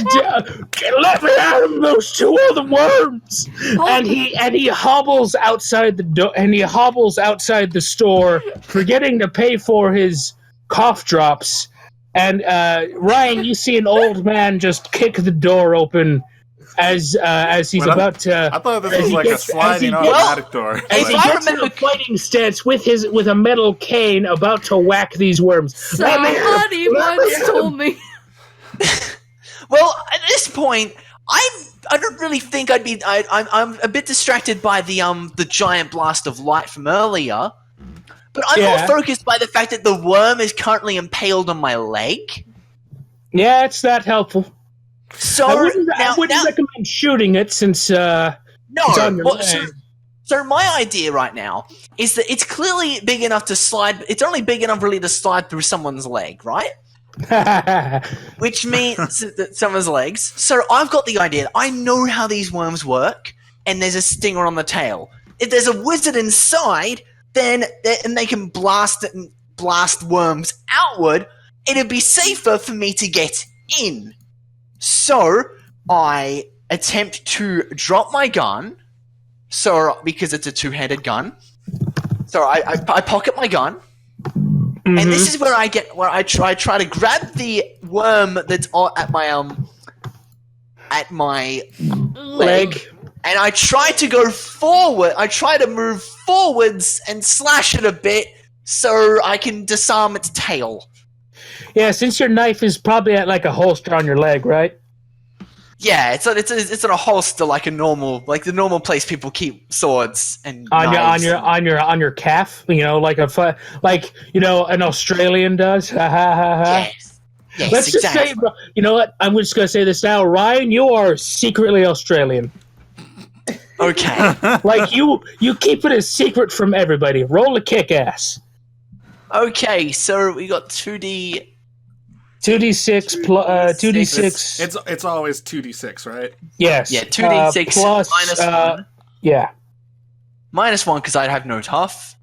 to let me out of those 2 other worms. And he hobbles outside the door. And he hobbles outside the store, forgetting to pay for his cough drops. And Ryan, you see an old man just kick the door open as he's about to. I thought this was like a sliding automatic door. As he gets in a fighting stance with a metal cane, about to whack these worms. somebody once told me. Well, at this point, I don't really think I'd be. I'm a bit distracted by the giant blast of light from earlier, but I'm more focused by the fact that the worm is currently impaled on my leg. Yeah, it's that helpful. So I wouldn't recommend shooting it since it's on your leg. So my idea right now is that it's clearly big enough to slide. It's only big enough really to slide through someone's leg, right? Which means that someone's legs. So I've got the idea. I know how these worms work, and there's a stinger on the tail. If there's a wizard inside, then and they can blast worms outward, it'd be safer for me to get in. So I attempt to drop my gun. So because it's a 2-handed gun, so I pocket my gun, and this is where I try to grab the worm that's at my leg, and I try to go forward. I try to move forwards and slash it a bit so I can disarm its tail. Yeah, since your knife is probably at like a holster on your leg, right? Yeah, it's in a holster like the normal place people keep swords and knives. on your calf, like an Australian does. Yes. Yes, Let's just say, exactly. you know what? I'm just gonna say this now, Ryan. You are secretly Australian. Okay. Like you keep it a secret from everybody. Roll a kick ass. Okay, so we got 2D. 2d6 plus 2d6. It's always 2d6, right? Yes. Yeah, 2d6 plus minus 1. Yeah. Minus 1 because I have no tough.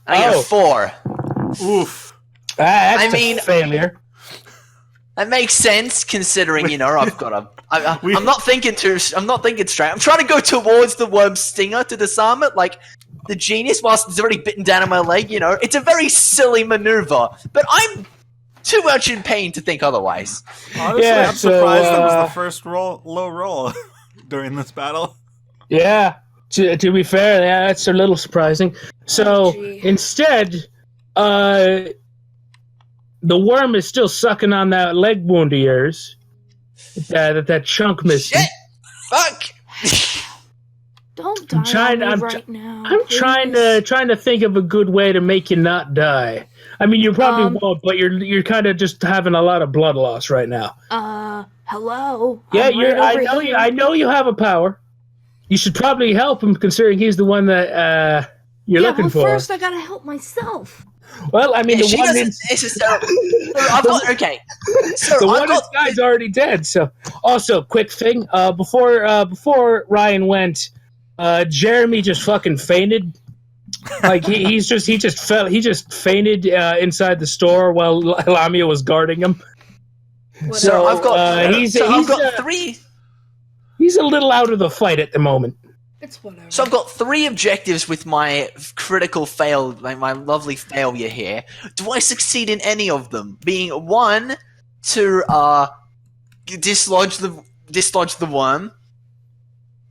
I get a 4. Oof. That's a failure. That makes sense considering I've got a. I'm not thinking straight. I'm trying to go towards the worm stinger to disarm it, like the genius, whilst it's already bitten down on my leg. It's a very silly maneuver, but I'm too much in pain to think otherwise. Honestly, I'm surprised that was the first low roll during this battle. Yeah, to be fair, that's a little surprising. So instead, the worm is still sucking on that leg wound of yours. That chunk missing. Shit! Fuck! Don't die right now. I'm trying to think of a good way to make you not die. I mean, you probably won't, but you're kind of just having a lot of blood loss right now. Hello. Yeah, I know you have a power. You should probably help him, considering he's the one that you're looking for. First I gotta help myself. Well, I mean, the one this guy's already dead. So, also, quick thing. Before Ryan went, Jeremy just fucking fainted. Like he just fainted inside the store while Lamia was guarding him. So I've got 3. He's a little out of the fight at the moment. It's whatever. So I've got 3 objectives with my critical fail, my lovely failure here. Do I succeed in any of them? Being 1 to dislodge the worm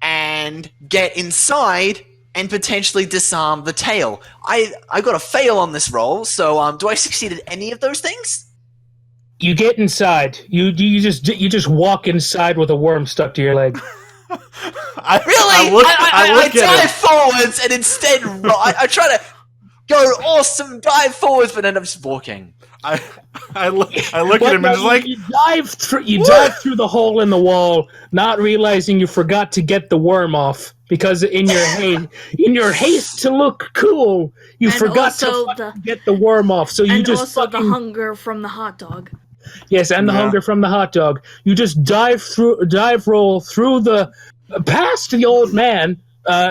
and get inside and potentially disarm the tail. I got a fail on this roll, so do I succeed at any of those things? You get inside. You just walk inside with a worm stuck to your leg. I dive forwards and instead I try to go awesome dive forwards, but end up just walking. I look at him and just like you dive through the hole in the wall, not realizing you forgot to get the worm off because in your haste to look cool, you forgot to get the worm off. So you just the hunger from the hot dog. Yes, and the hunger from the hot dog. You just roll through past the old man,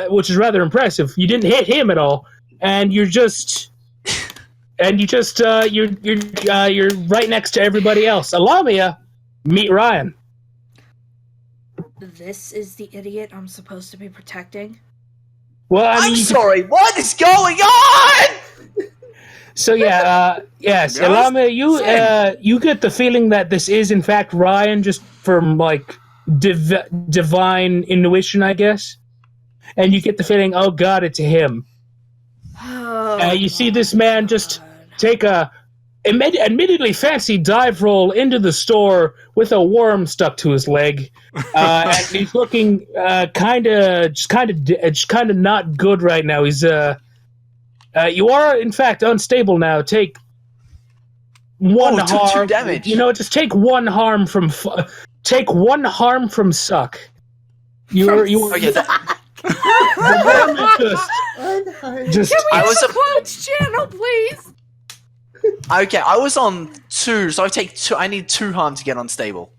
which is rather impressive. You didn't hit him at all, and you're right next to everybody else. Lamia, meet Ryan. This is the idiot I'm supposed to be protecting. Well, I'm sorry. What is going on? So yes, Lamia, you get the feeling that this is in fact Ryan, just from like divine intuition, I guess, and you get the feeling, oh god, it's him. You see this man just take a admittedly fancy dive roll into the store with a worm stuck to his leg, and he's looking kind of not good right now. He's you are in fact unstable now. Take one harm. 2 damage. Just take one harm from suck. The worm is just Can we have a quotes channel, please? Okay, I was on 2, so I need 2 harm to get unstable.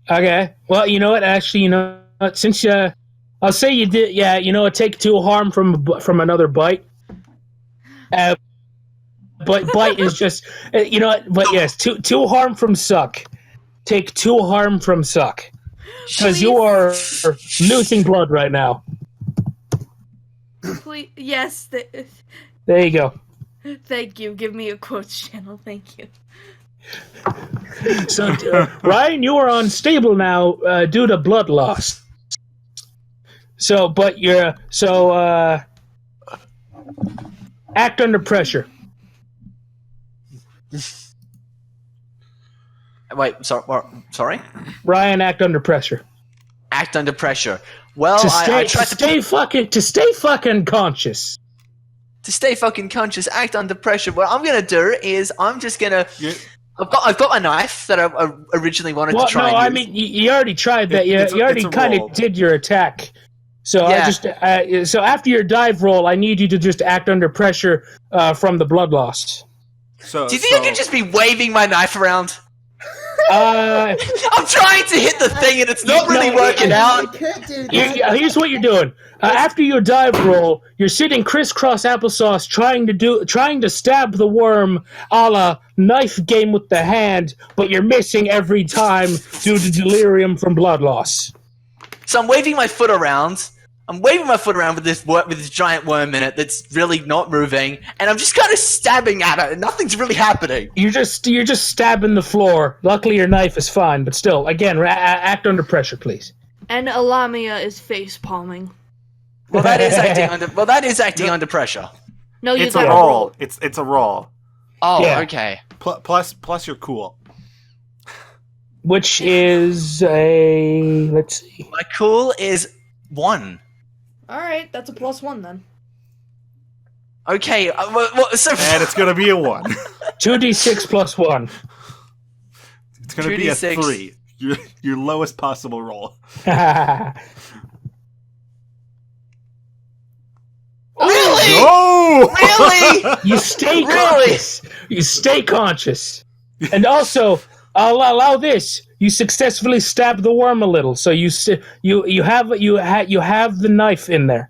Okay. Well, you know what? Actually, since I'll say you did. Yeah, take 2 harm from another bite. But bite is just But yes, 2 harm from suck. Take 2 harm from suck because you are losing blood right now. Please, yes. There you go. Thank you. Give me a quotes channel. Thank you. So, Ryan, you are unstable now due to blood loss. Act under pressure. Wait, sorry? Ryan, act under pressure. Act under pressure. Well, To I stay, tried to stay fucking conscious. to stay fucking conscious, act under pressure. What I'm gonna do is I'm just gonna. I've got my knife that I originally wanted to try. No, and I use. mean you already tried that. You already it's a kind roll. of did your attack. So Yeah. so after your dive roll, I need you to just act under pressure from the blood loss. So, Do you think I could just be waving my knife around? Uh, I'm trying to hit the thing and it's not really working You out. could do that. here's what you're doing. After your dive roll, you're sitting crisscross applesauce, trying to stab the worm, a la knife game with the hand, but you're missing every time due to delirium from blood loss. So I'm waving my foot around. I'm waving my foot around with this giant worm in it that's really not moving, and I'm just kind of stabbing at it, and nothing's really happening. You're just stabbing the floor. Luckily, your knife is fine, but still, again, act under pressure, please. And Alamia is face palming. Well, that is acting under. Well, that is acting under pressure. No, you it's a gotta roll. roll. It's a roll. Oh, Yeah. okay. Plus you're cool. Which is a let's see. My cool is 1. Alright, that's a +1 then. Okay. So And it's gonna be a 1. 2d6 plus 1. It's gonna be a 2d6. 3. Your lowest possible roll. really, No! really. You stay Really? conscious. You stay conscious. And also, I'll allow this. You successfully stab the worm a little, so you have the knife in there.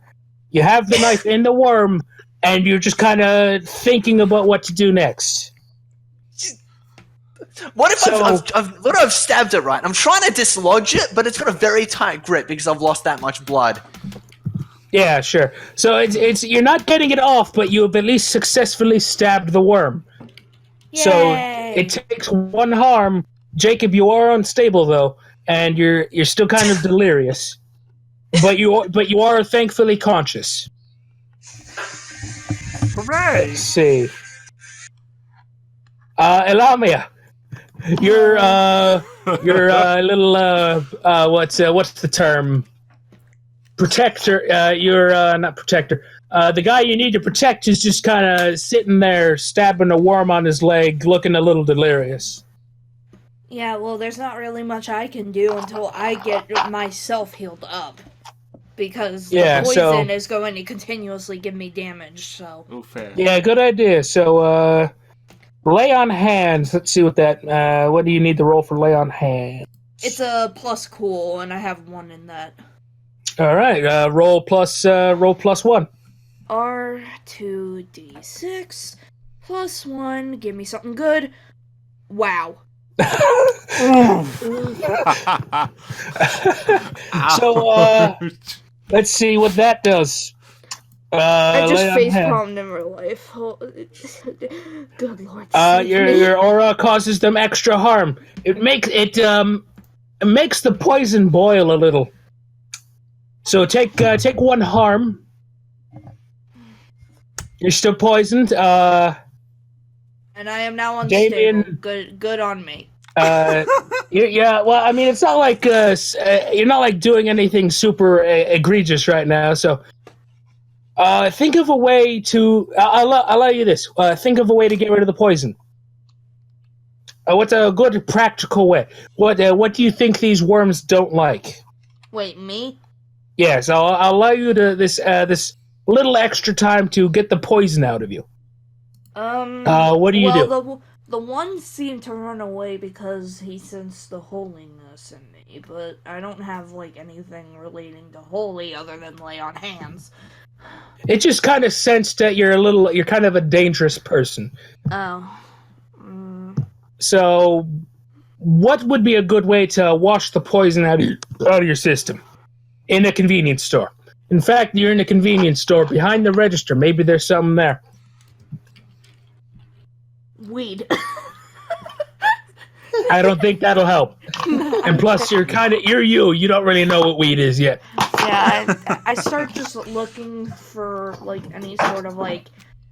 You have the knife in the worm, and you're just kind of thinking about what to do next. What if So- I've stabbed it right? I'm trying to dislodge it, but it's got a very tight grip because I've lost that much blood. Yeah, sure. So it's you're not getting it off, but you have at least successfully stabbed the worm. So Yay. it takes 1 harm. Jacob, you are unstable though, and you're still kind of delirious, but you are thankfully conscious. Hooray! Let's see. Elamia, your little what's the term? Protector. You're not protector. The guy you need to protect is just kind of sitting there, stabbing a worm on his leg, looking a little delirious. Yeah, well, there's not really much I can do until I get myself healed up. Because Yeah, the so- poison is going to continuously give me damage, so... Oh, fair. Yeah, good idea. So, lay on hands. Let's see what that. What do you need to roll for lay on hands? It's a plus cool, and I have 1 in that. All right. Roll plus 1. R2d6 plus 1. Give me something good. Wow. So, let's see what that does. I just lay on face hands. palmed in real life. Oh, good lord. save me. Your aura causes them extra harm. It makes the poison boil a little. So take 1 harm. You're still poisoned. And I am now unstable. Damien- Good on me. Yeah. Well, I mean, it's not like you're not like doing anything super egregious right now. So, think of a way to. I'll allow you this. Think of a way to get rid of the poison. What's a good practical way? What do you think these worms don't like? Wait, me? Yes, I'll allow you to this little extra time to get the poison out of you. What do you do? Well, the one seemed to run away because he sensed the holiness in me, but I don't have, like, anything relating to holy other than lay on hands. It just kind of sensed that you're kind of a dangerous person. Oh. So, what would be a good way to wash the poison out of your system? In a convenience store. In fact, you're in a convenience store behind the register. Maybe there's something there. Weed. I don't think that'll help. And plus, you're you. You don't really know what weed is yet. Yeah, I start just looking for, like, any sort of, like,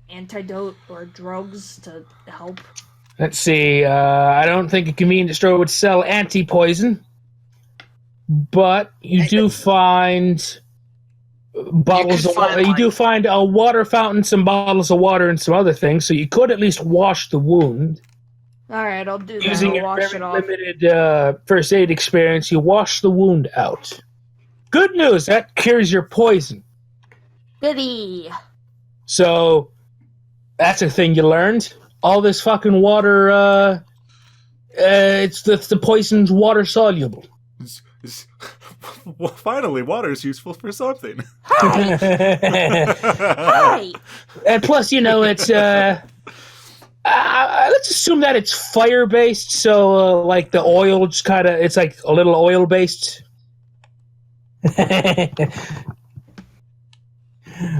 antidote or drugs to help. Let's see. I don't think a convenience store would sell anti-poison, but you do find bottles of water. You do find a water fountain, some bottles of water, and some other things. So you could at least wash the wound. All right, I'll do that. Using I'll your wash very it off. limited first aid experience, you wash the wound out. Good news, that cures your poison. Goody. So that's a thing you learned. All this fucking water, it's the poison's water soluble. Well, finally, water is useful for something. Hey. And plus, it's let's assume that it's fire based. So like the oil, just kind of, it's like a little oil based.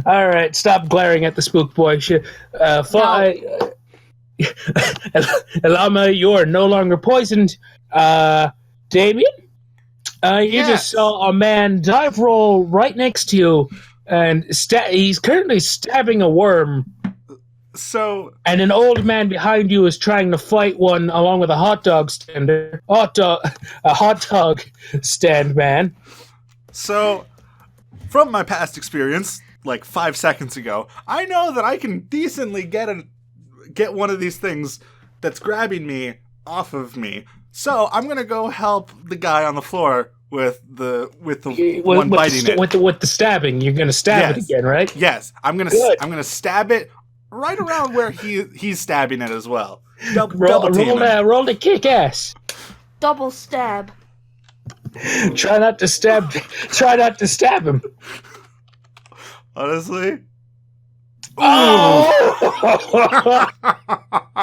All right, stop glaring at the spook boy. Elama, you are no longer poisoned. Damien, you just saw a man dive roll right next to you, and he's currently stabbing a worm. So, and an old man behind you is trying to fight one along with a hot dog stand man. So, from my past experience, like 5 seconds ago, I know that I can decently get one of these things that's grabbing me off of me. So I'm gonna go help the guy on the floor with the one biting it. With the stabbing, you're gonna stab it again, right? Yes, I'm gonna stab it right around where he's stabbing it as well. Double team. Roll the kick ass. Double stab. Try not to stab him. Honestly. Oh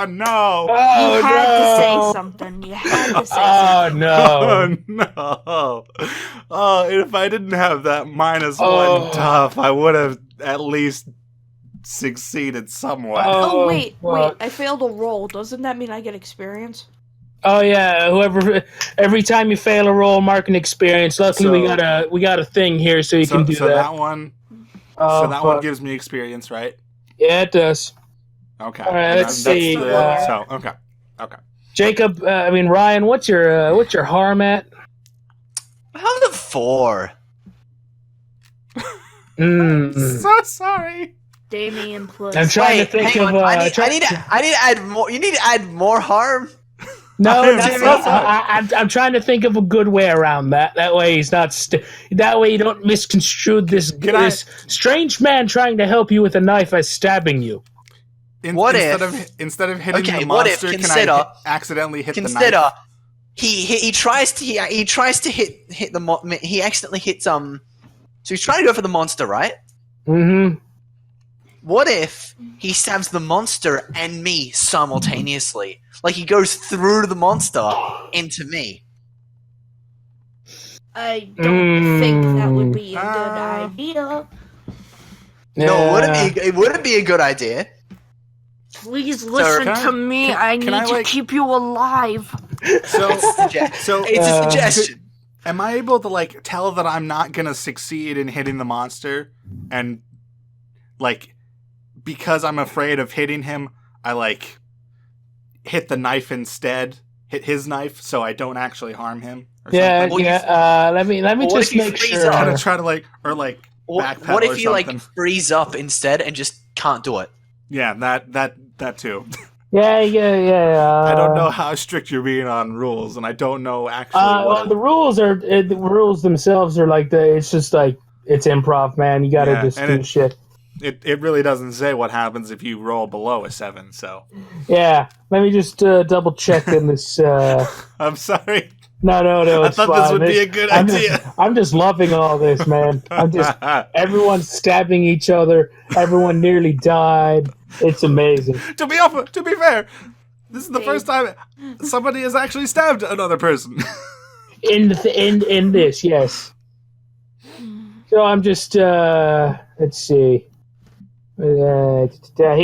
no! You had to say something. You had to say something. No! No! Oh, if I didn't have that -1 tough, I would have at least succeeded somewhat. Oh wait! I failed a roll. Doesn't that mean I get experience? Oh yeah, every time you fail a roll, mark an experience. Luckily, we got a thing here, so you can do that. So that one. So that one gives me experience, right? Yeah, it does. Okay. All right, let's see. Okay. Jacob, Ryan, what's your harm at? How's it 4? So sorry. Damien plus. I'm trying to think of. I need to add more. You need to add more harm. No, I'm trying to think of a good way around that. That way he's not. That way you don't misconstrue this strange man trying to help you with a knife as stabbing you. Instead of hitting the monster, can I accidentally hit the knife? He tries to hit the he accidentally hits So he's trying to go for the monster, right? Mm-hmm. What if he stabs the monster and me simultaneously? Like he goes through the monster into me. I don't think that would be a good idea. No, it wouldn't be a good idea. Please listen to me. I need to keep you alive. So it's a suggestion. Am I able to tell that I'm not gonna succeed in hitting the monster, and because I'm afraid of hitting him, I hit the knife instead, hit his knife, so I don't actually harm him? Let me just make sure. I'm gonna try to backpedal. What if you freeze up instead and just can't do it? Yeah, that too. Yeah. I don't know how strict you're being on rules, and I don't know actually. The rules themselves are it's just it's improv, man. You gotta just do shit. It really doesn't say what happens if you roll below a 7. So yeah, let me just double check in this. I'm sorry. No, I it's thought fine. this would be a good idea. I'm just loving all this, man. Everyone's stabbing each other. Everyone nearly died. It's amazing. To be fair, this is the first time somebody has actually stabbed another person. in this, yes. So I'm just let's see. Here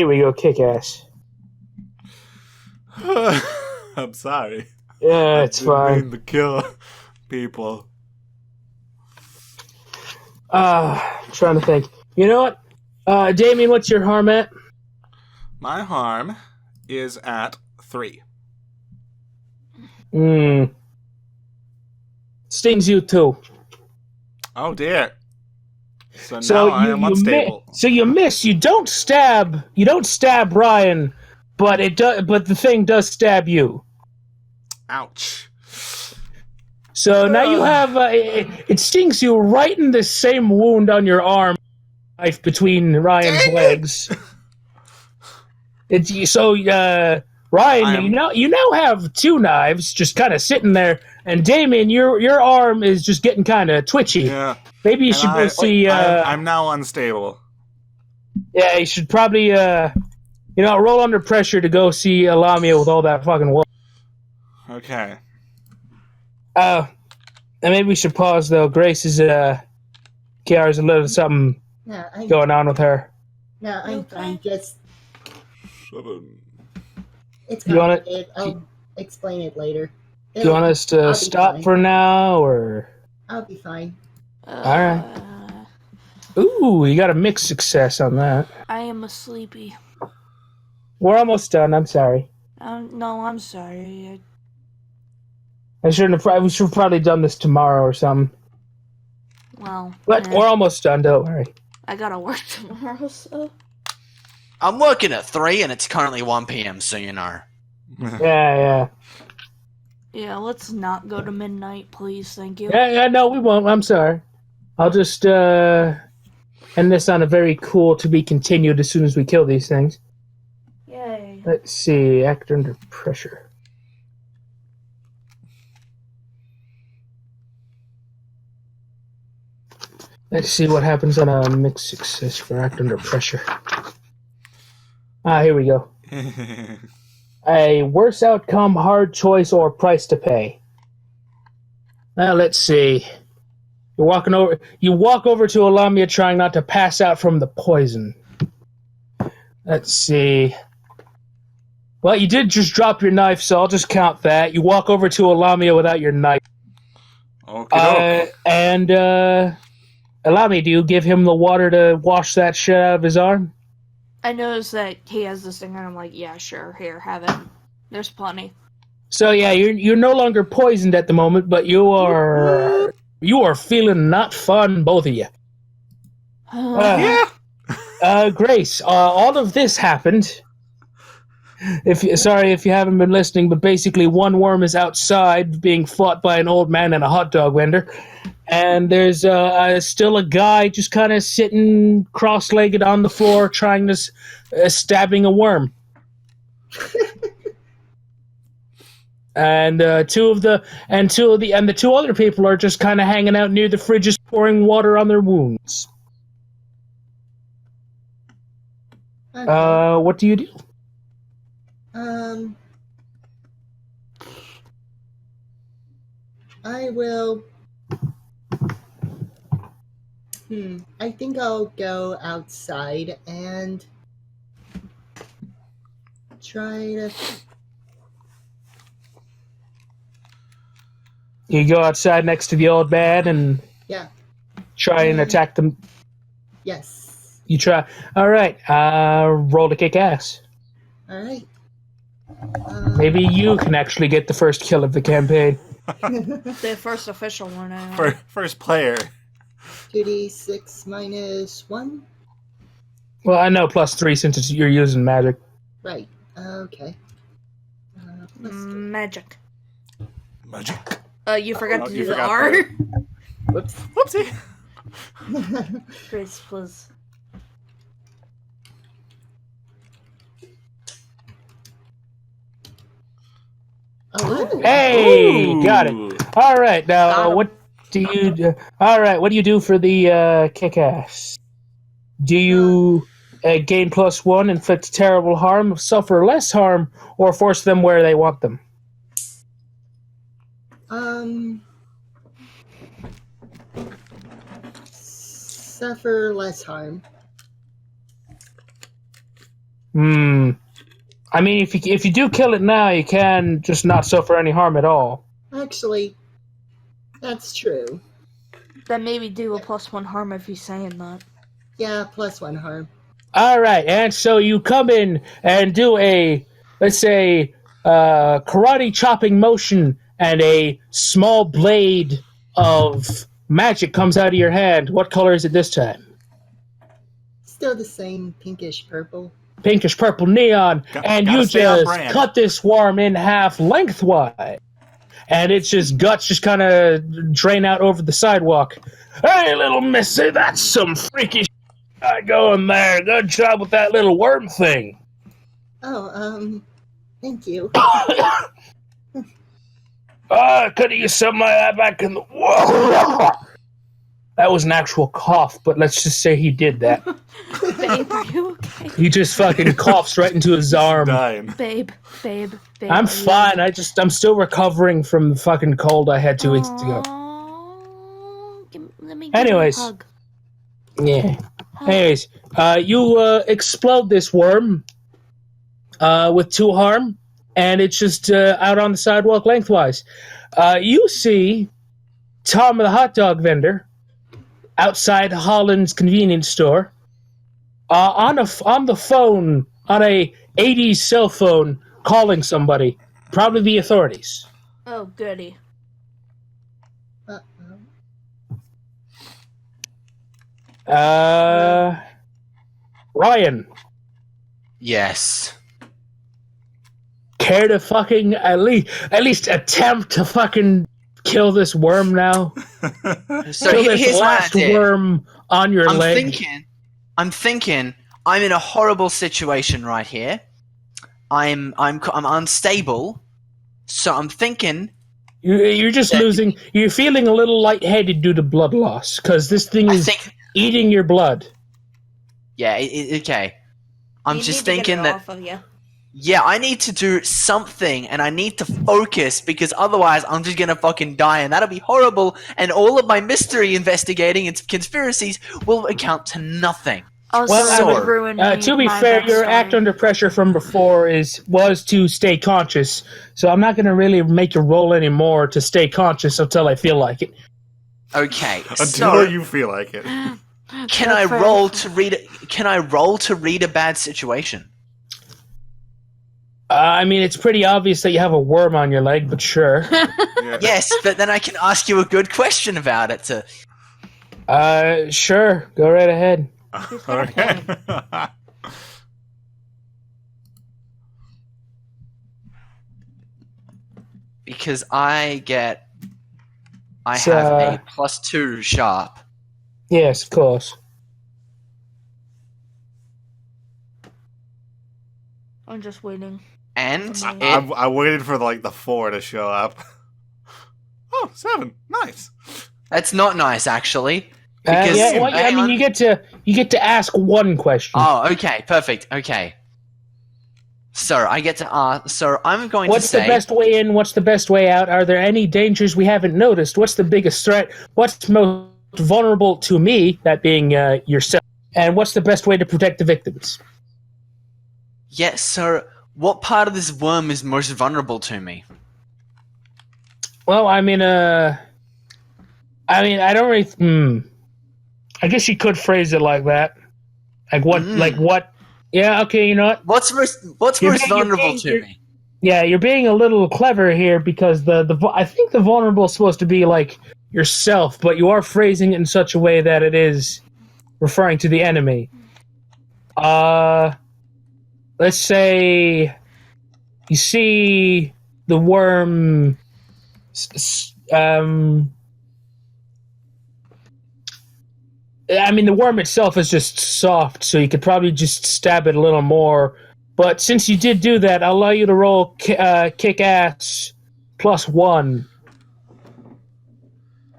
we go, kick ass. I'm sorry. Yeah, it's fine. I didn't mean to kill people. Trying to think. You know what? Damien, what's your harm at? My harm is at 3. Stings you too. Oh dear. So So now I am unstable. you miss. You don't stab. You don't stab Ryan, but it does. But the thing does stab you. Ouch. So now you have. It stings you right in the same wound on your arm, knife between Ryan's legs. Ryan, you now have 2 knives just kind of sitting there, and Damien, your arm is just getting kind of twitchy. Yeah. Maybe you should go see. I'm now unstable. Yeah, you should probably roll under pressure to go see Lamia with all that fucking water. Okay. And maybe we should pause though. Grace is Kiara's a little something going on with her. No, I'm fine. Just 7. it's You want complicated. I'll explain it later. Do you want us to stop for now, or? I'll be fine. Alright. Ooh, you got a mixed success on that. I am a sleepy. We're almost done. I'm sorry. No, I'm sorry. We should have probably done this tomorrow or something. Well, But we're almost done. Don't worry. I gotta work tomorrow, so. I'm working at 3 and it's currently 1 p.m., so you know. Yeah. Yeah, let's not go to midnight, please. Thank you. Yeah, no, we won't. I'm sorry. I'll just end this on a very cool to be continued as soon as we kill these things. Yay. Let's see. Act under pressure. Let's see what happens on a mixed success for act under pressure. Here we go. A worse outcome, hard choice, or price to pay. Now let's see. You walk over to Lamia trying not to pass out from the poison. Let's see. Well, you did just drop your knife, so I'll just count that. You walk over to Lamia without your knife. Okay. Lamia, do you give him the water to wash that shit out of his arm? I noticed that he has this thing, and I'm like, yeah, sure, here, have it. There's plenty. So yeah, you're no longer poisoned at the moment, but you are feeling not fun, both of you. Grace, all of this happened. Sorry if you haven't been listening, but basically one worm is outside being fought by an old man and a hot dog vendor, and there's still a guy just kind of sitting cross-legged on the floor trying to stabbing a worm. And the two other people are just kind of hanging out near the fridges, pouring water on their wounds. Okay. What do you do? I will. I think I'll go outside and try to. You go outside next to the old man and try and attack them. Yes. You try. All right. Roll to kick ass. All right. Maybe you can actually get the first kill of the campaign. The first official one. First player. 2d6 minus 1. Well, I know +3 since you're using magic. Right. Okay. Magic. Magic. You forgot to do the forgot R. Whoops. Whoopsie. Grace, please. Oh, Hey, Ooh. got it. All right, now what do you do? All right, what do you do for the kick ass? Do you gain +1, inflict terrible harm, suffer less harm, or force them where they want them? Suffer less harm. I mean, if you do kill it now, you can just not suffer any harm at all. Actually, that's true. Then maybe do a +1 harm if he's saying that. Yeah, +1 harm. All right, and so you come in and do a, let's say, karate chopping motion, and a small blade of magic comes out of your hand. What color is it this time? Still the same pinkish purple. Pinkish purple neon, and you just cut this worm in half lengthwise. And it's just guts just kind of drain out over the sidewalk. Hey, little missy, that's some freaky shit going there. Good job with that little worm thing. Oh, thank you. Could have used some of that back in the... Whoa. That was an actual cough, but let's just say he did that. Babe, are you okay? He just fucking coughs right into his arm. Dying. Babe. I'm fine. I'm still recovering from the fucking cold I had 2 weeks ago. Let me give Anyways. you a hug. Yeah. Anyways, you explode this worm with 2 harm, and it's just out on the sidewalk lengthwise. You see Tom the hot dog vendor outside Holland's convenience store on the phone, on a 80s cell phone, calling somebody, probably the authorities. Oh, goody. Ryan, Yes. care to fucking at least attempt to fucking kill this worm now? So Kill this here's my last idea. worm on your leg. I'm thinking I'm in a horrible situation right here. I'm unstable. So I'm thinking You're just losing. You're feeling a little lightheaded due to blood loss because this thing is eating your blood. Yeah, okay. I'm You just need to get thinking it that off of you. yeah, I need to do something and I need to focus because otherwise I'm just gonna fucking die and that'll be horrible and all of my mystery investigating and conspiracies will account to nothing. Also, Well, it would ruin to be my fair, your backstory. act under pressure from before was to stay conscious. So I'm not going to really make you roll anymore to stay conscious until I feel like it. Okay, Until so you feel like it. can I roll to read? Can I roll to read a bad situation? I mean, it's pretty obvious that you have a worm on your leg, but sure. Yeah. Yes, but then I can ask you a good question about it. Sure. Go right ahead. Okay. Because I have So, a +2 sharp. Yes, of course. I'm just waiting. And I waited for the 4 to show up. Oh, 7. Nice. that's not nice, actually. Because Yeah, well, I mean, you get to ask one question. Oh, okay, perfect. Okay. So I get to ask. So I'm going What's to say, the best way in? What's the best way out? Are there any dangers we haven't noticed? What's the biggest threat? What's most vulnerable to me, that being yourself? And what's the best way to protect the victims? yes. So what part of this worm is most vulnerable to me? Well, I mean, I don't really. I guess you could phrase it like that. Like what? Like what? Yeah. Okay. You know what? What's most vulnerable to me? Yeah, you're being a little clever here because I think the vulnerable is supposed to be like yourself, but you are phrasing it in such a way that it is referring to the enemy. Let's say you see the worm. I mean, the worm itself is just soft, so you could probably just stab it a little more. But since you did do that, I'll allow you to roll kick ass +1.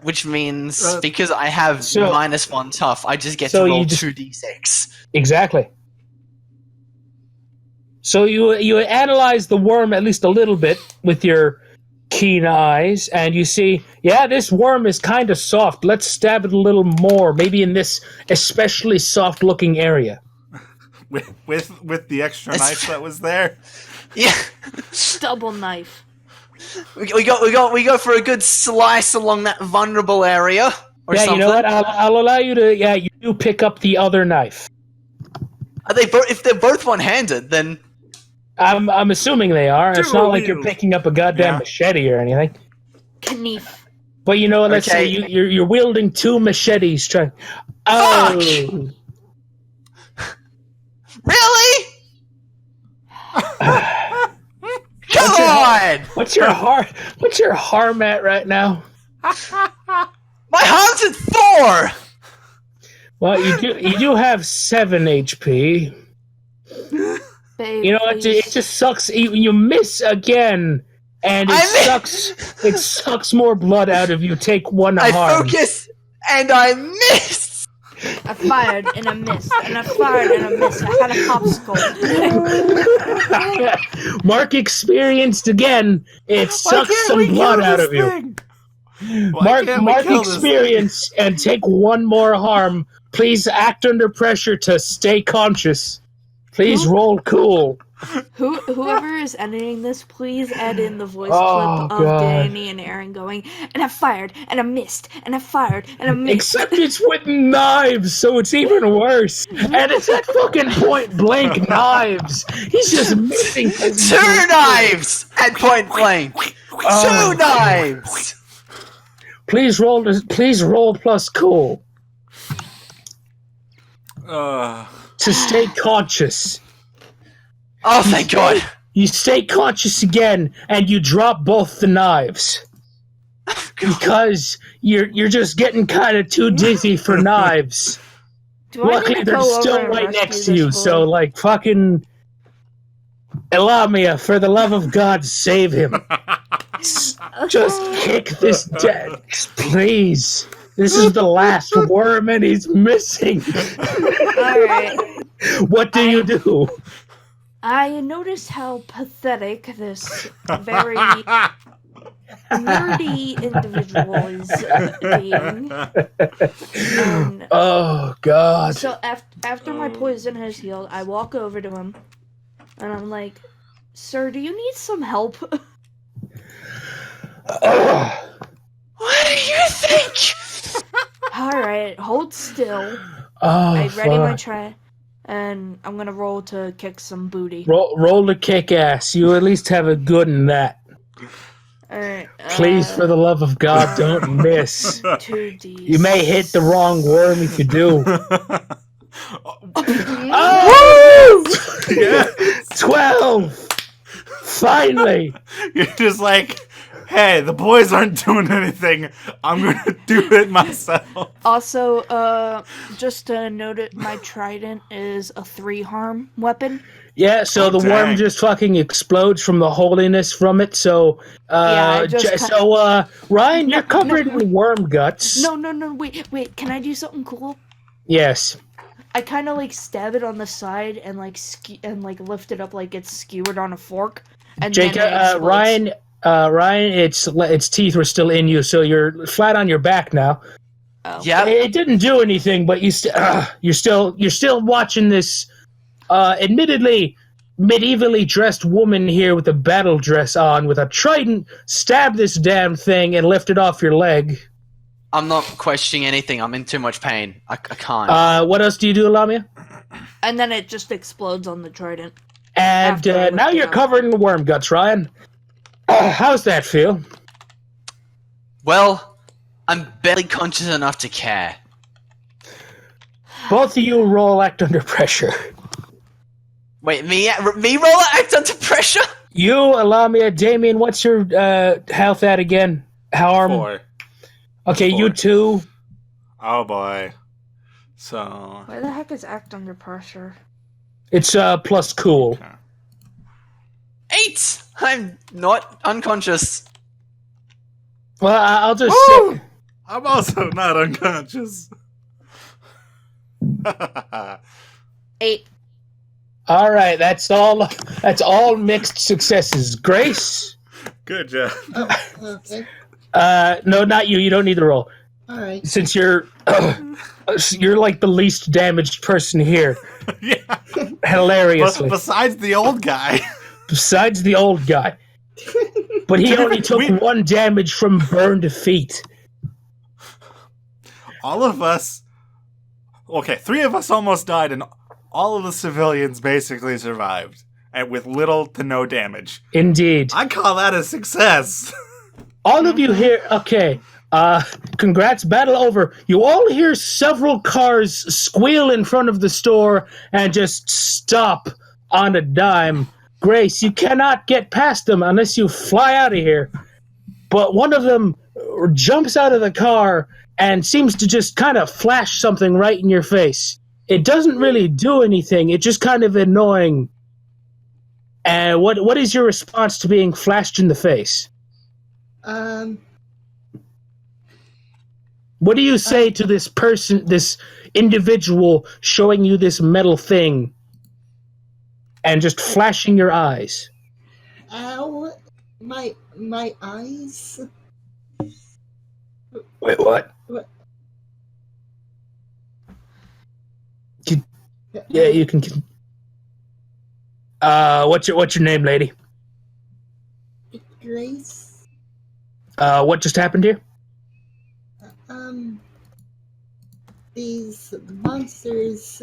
Which means because I have -1 tough, I just get to roll 2d6. Exactly. So you analyze the worm at least a little bit with your keen eyes, and you see, yeah, this worm is kind of soft. Let's stab it a little more, maybe in this especially soft-looking area. With the extra knife that was there. Yeah, Double knife. we go for a good slice along that vulnerable area. Or something. You know what? I'll allow you to. Yeah, you do pick up the other knife. Are they both? If they're both one-handed, then I'm assuming they are. It's not like you're wield. picking up a goddamn Yeah. machete or anything. Knife. But you know what? Let's say Okay. you're wielding 2 machetes. Oh. Really? Come on! What's your harm at right now? My harm's at 4! Well, you do have 7 HP. Babe, You know what? It just sucks. You miss again, and it sucks more blood out of you. Take 1 I harm. focus, and I miss! I fired and I missed, and I fired and I missed. I had a popsicle. Mark experienced again. It sucks some blood out of you. Mark experience and take 1 more harm. Please act under pressure to stay conscious. Please roll cool. Whoever is editing this, please add in the voice Oh, clip of God. Danny and Aaron going, and I fired, and I missed, and I fired, and I missed. Except it's with knives, so it's even worse. And it's at fucking point blank knives. He's just missing. 2 knives at point blank! 2 knives! Please roll plus cool to stay conscious. Oh, thank God! You stay conscious again, and you drop both the knives because you're just getting kind of too dizzy for knives. Do I need Luckily, to they're go over still and right rescue next to this you, boy? so like fucking Elamia, for the love of God, save him. Just kick this dead, please. This is the last worm, and he's missing. Alright. What do you do? I noticed how pathetic this very nerdy individual is being. And Oh God! so after my poison has healed, I walk over to him, and I'm like, "Sir, do you need some help?" What do you think? Alright, hold still. Oh, I ready my fuck. try, and I'm gonna roll to kick some booty. Roll to kick ass. You at least have a good in that. Alright. Please, for the love of God, don't miss. 2D. You may hit the wrong worm if you do. Oh! Yeah. 12! Finally! You're just like, hey, the boys aren't doing anything. I'm gonna do it myself. Also, just to note it, my trident is a 3 harm weapon. Yeah, so the worm dang. just fucking explodes from the holiness from it. So, I just Ryan, you're covered in worm guts. No, wait, can I do something cool? Yes. I kind of like stab it on the side and like lift it up like it's skewered on a fork. And Jacob, then it explodes. Ryan, its teeth were still in you, so you're flat on your back now. Oh. Yep. It didn't do anything, but you're still watching this, admittedly medievally dressed woman here with a battle dress on, with a trident, stab this damn thing and lift it off your leg. I'm not questioning anything. I'm in too much pain. I can't. What else do you do, Lamia? And then it just explodes on the trident. And After I lift now it you're up. covered in worm guts, Ryan. How's that feel? Well, I'm barely conscious enough to care. Both of you roll act under pressure. Wait, me roller act under pressure? You, Lamia, Damien, what's your health at again? Harm? 4. Okay, 4. you two. Oh boy. So. Why the heck is act under pressure? It's plus cool. 8! I'm not unconscious. Well, I'll just Woo! say, I'm also not unconscious. 8. all right, that's all mixed successes. Grace? Good job. Oh, okay. No, not you. You don't need to roll. All right. Since you're like the least damaged person here. Yeah. Hilariously. Besides the old guy. Besides the old guy. But he only took 1 damage from burned feet. All of us. Okay, 3 of us almost died, and all of the civilians basically survived. and with little to no damage. Indeed. I call that a success. All of you here, okay. Congrats, battle over. You all hear several cars squeal in front of the store and just stop on a dime. Grace, you cannot get past them unless you fly out of here. But one of them jumps out of the car and seems to just kind of flash something right in your face. It doesn't really do anything. It's just kind of annoying. And what is your response to being flashed in the face? What do you say to this person, this individual showing you this metal thing and just flashing your eyes? Ow, my eyes. Wait, what? What? Yeah, you can. What's your name, lady? Grace. What just happened here? These monsters.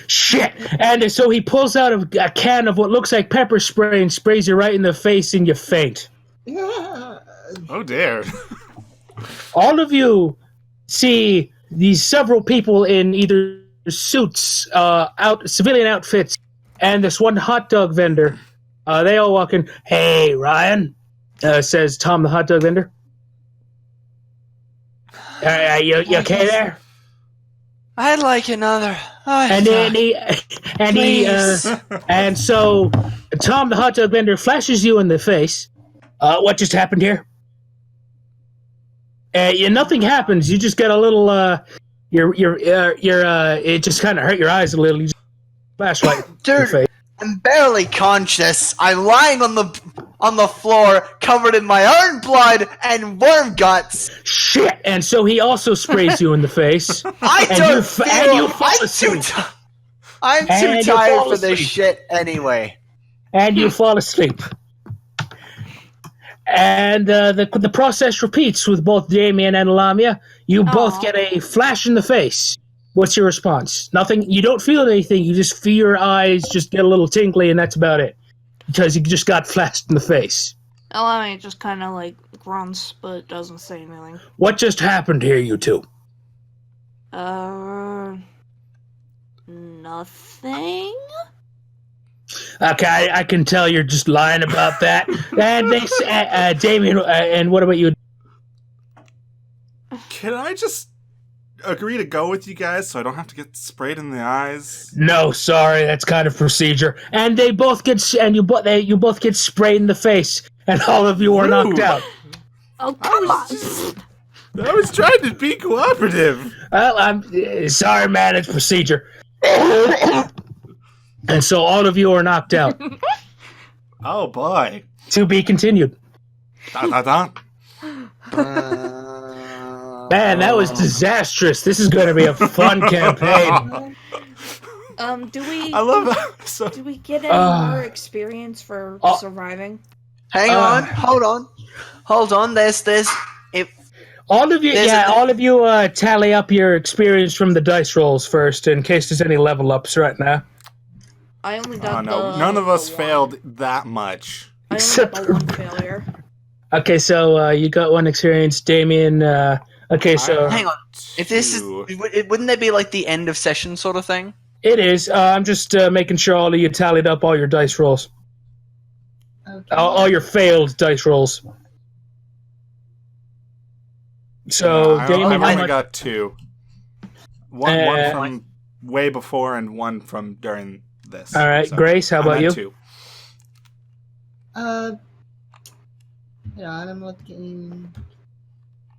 Shit! And so he pulls out a can of what looks like pepper spray and sprays you right in the face, and you faint. Oh dear. All of you see these several people in either suits, civilian outfits, and this one hot dog vendor. They all walk in. Hey, Ryan, says Tom, the hot dog vendor. You okay there? I'd like another. And so Tom, the hot dog vendor, flashes you in the face. What just happened here? Nothing happens. You just get a little. It just kind of hurt your eyes a little. You just flashlight. Dude, I'm barely conscious. I'm lying on the floor, covered in my own blood and worm guts. Shit! And so he also sprays you in the face. I'm too tired for this shit anyway. And you fall asleep. And the process repeats with both Damien and Lamia. You both get a flash in the face. What's your response? Nothing. You don't feel anything. You just feel your eyes just get a little tingly, and that's about it. Because you just got flashed in the face. Lamia just kind of like grunts, but doesn't say anything. What just happened here, you two? Nothing. Okay, I can tell you're just lying about that. And they, Damien, and what about you? Can I just agree to go with you guys so I don't have to get sprayed in the eyes? No, sorry, that's kind of procedure. And they both get, you both get sprayed in the face, and all of you are knocked out. Oh, come on. I was trying to be cooperative. Well, I'm sorry, man. It's procedure. And so all of you are knocked out. Oh boy. To be continued. Dun, dun, dun. Man, that was disastrous. This is going to be a fun campaign. Do we? I love that. So, Do we get any more experience for surviving? Hang on, hold on. There's All of you, all of you tally up your experience from the dice rolls first, in case there's any level ups right now. I only got none of us failed that much. Except I only got one failure. Okay, so you got one experience, Damien. Okay, so hang on. If this is, wouldn't that be like the end of session sort of thing? It is. I'm just making sure all of you tallied up all your dice rolls. Okay. All your failed dice rolls. So, Damien, I only got two. One from way before and one from during this. All right, so Grace, how about you? Two. I'm looking.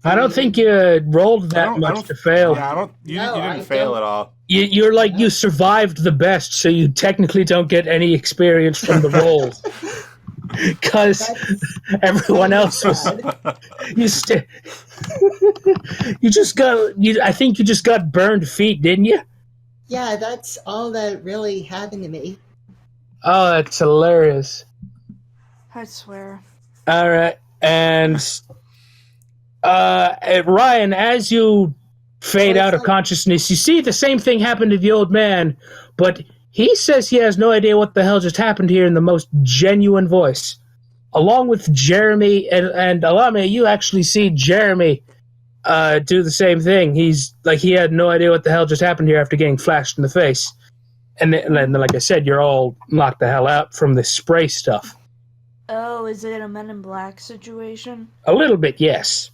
I don't think you rolled that much to fail. Yeah, you didn't fail at all. You're like, you survived the best, so you technically don't get any experience from the rolls. Because everyone else was. I think you just got burned feet, didn't you? Yeah, that's all that really happened to me. Oh, that's hilarious. I swear. All right, and Ryan, as you fade out of consciousness, you see the same thing happen to the old man, but he says he has no idea what the hell just happened here in the most genuine voice. Along with Jeremy and Alame, you actually see Jeremy do the same thing. He's like, he had no idea what the hell just happened here after getting flashed in the face. And then, like I said, you're all knocked the hell out from the spray stuff. Oh, is it a Men in Black situation? A little bit, yes.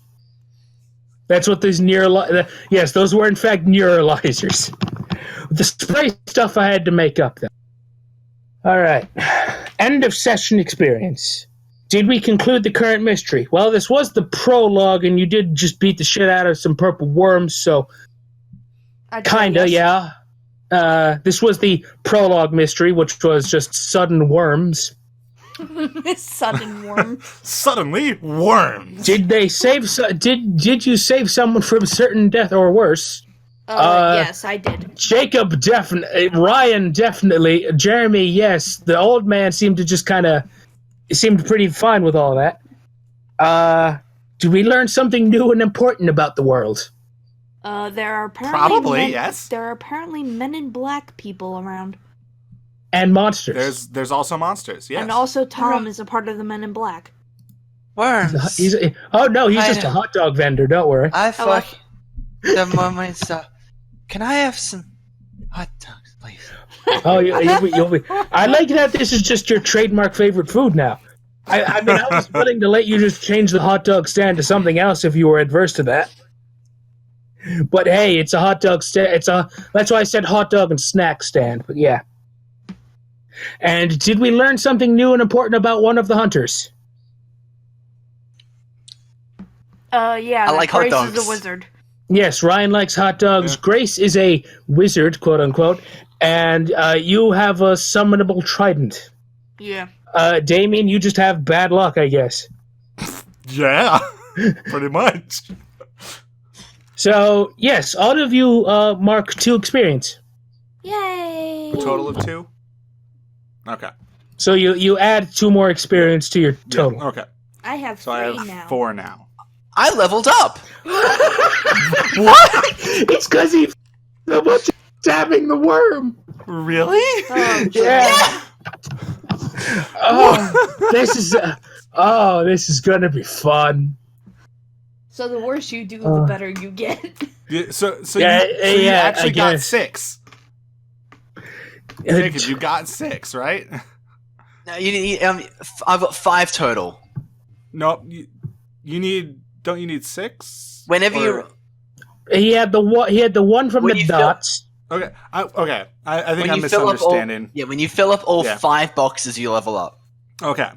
That's what these yes, those were in fact neuralizers. The spray stuff I had to make up, though. All right. End of session experience. Did we conclude the current mystery? Well, this was the prologue, and you did just beat the shit out of some purple worms, so... Kinda, yes. yeah. This was the prologue mystery, which was just sudden worms. Sudden worm. Suddenly, worms. Did they save... Did you save someone from certain death or worse? Yes, I did. Jacob definitely, Ryan definitely, Jeremy, yes. The old man seemed to just kind of, seemed pretty fine with all that. Did we learn something new and important about the world? There are apparently Probably, yes. There are apparently Men in Black people around. And monsters. There's also monsters, yes. And also Tom is a part of the Men in Black. Worms. He's just a hot dog vendor, don't worry. I fuck the moment. Can I have some hot dogs, please? Oh, you'll be. I like that this is just your trademark favorite food now. I mean, I was willing to let you just change the hot dog stand to something else if you were adverse to that. But hey, it's a hot dog stand. That's why I said hot dog and snack stand. But yeah. And did we learn something new and important about one of the hunters? Yeah. I like hot Grace dogs. is a wizard. Yes, Ryan likes hot dogs. Yeah. Grace is a wizard, quote unquote, and you have a summonable trident. Yeah. Damien, you just have bad luck, I guess. Yeah, pretty much. So, yes, all of you mark 2 experience. Yay! A total of 2? Okay. So you add 2 more experience to your total. Yeah, okay. I have 3 so I have now. 4 now. I leveled up! What? It's because he about stabbing the worm. Really? Yeah. This is gonna be fun. So the worse you do, the better you get. Yeah, so you actually got 6. Jacob, you got 6, right? No, you need. I've got 5 total. No, you need. Don't you need 6? Whenever you. He had the one from the dots. Okay. Okay. I think I'm misunderstanding. When you fill up all 5 boxes, you level up. Okay.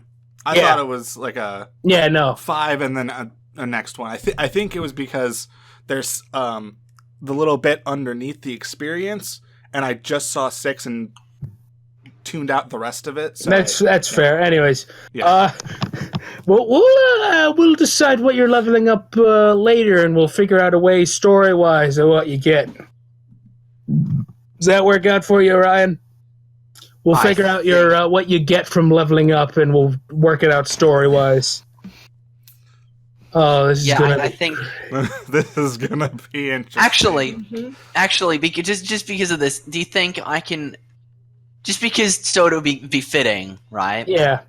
I thought it was like a 5 and then a next one. I think it was because there's the little bit underneath the experience, and I just saw 6 and tuned out the rest of it. So that's fair. Anyways, we'll decide what you're leveling up later, and we'll figure out a way story wise of what you get. Does that work out for you, Ryan? We'll figure out your what you get from leveling up, and we'll work it out story wise. Oh, this is gonna. I think this is gonna be interesting. Actually, because just because of this, do you think I can? Just because Soda would be fitting, right? Yeah.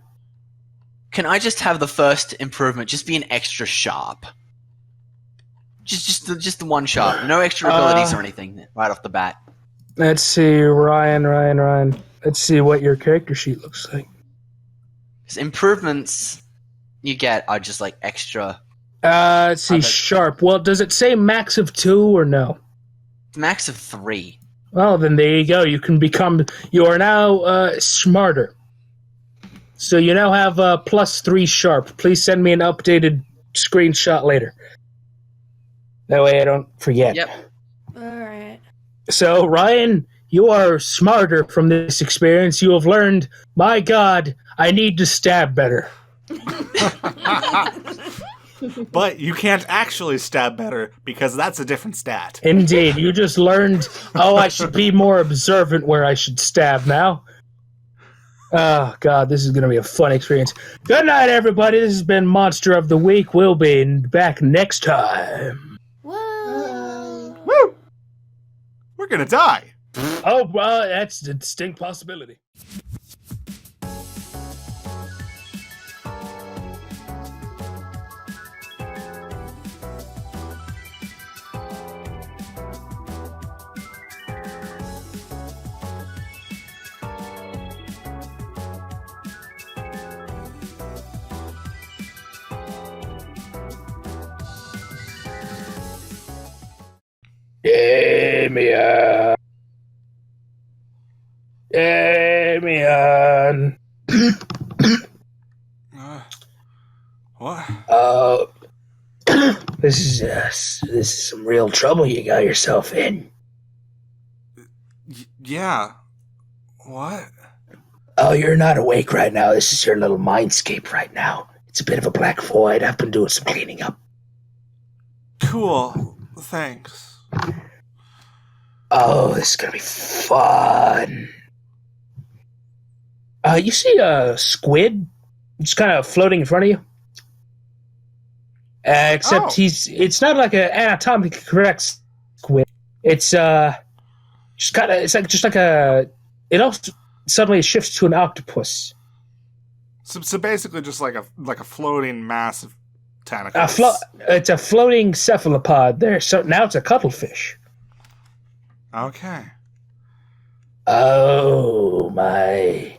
Can I just have the first improvement just be an extra sharp? Just the one sharp, no extra abilities or anything right off the bat. Let's see, Ryan. Let's see what your character sheet looks like. Because improvements you get are just like extra. Let's see, sharp. Well, does it say max of 2 or no? Max of 3. Well, then there you go. You are now smarter. So you now have +3 sharp. Please send me an updated screenshot later. That way I don't forget. Yep. Alright. So, Ryan, you are smarter from this experience. You have learned, my God, I need to stab better. But you can't actually stab better because that's a different stat. Indeed. You just learned, I should be more observant where I should stab now. Oh, God, this is going to be a fun experience. Good night, everybody. This has been Monster of the Week. We'll be back next time. Whoa. Woo! We're going to die. Oh, well, that's a distinct possibility. Damien. Damien. What? This is some real trouble you got yourself in. Yeah. What? Oh, you're not awake right now. This is your little mindscape right now. It's a bit of a black void. I've been doing some cleaning up. Cool. Thanks. Oh, this is gonna be fun. You see a squid just kind of floating in front of you? Except it's not like an anatomically correct squid. It's just kind of, it also suddenly shifts to an octopus. So basically, just like a floating mass of tentacles. It's a floating cephalopod there. So now it's a cuttlefish. Okay. Oh my!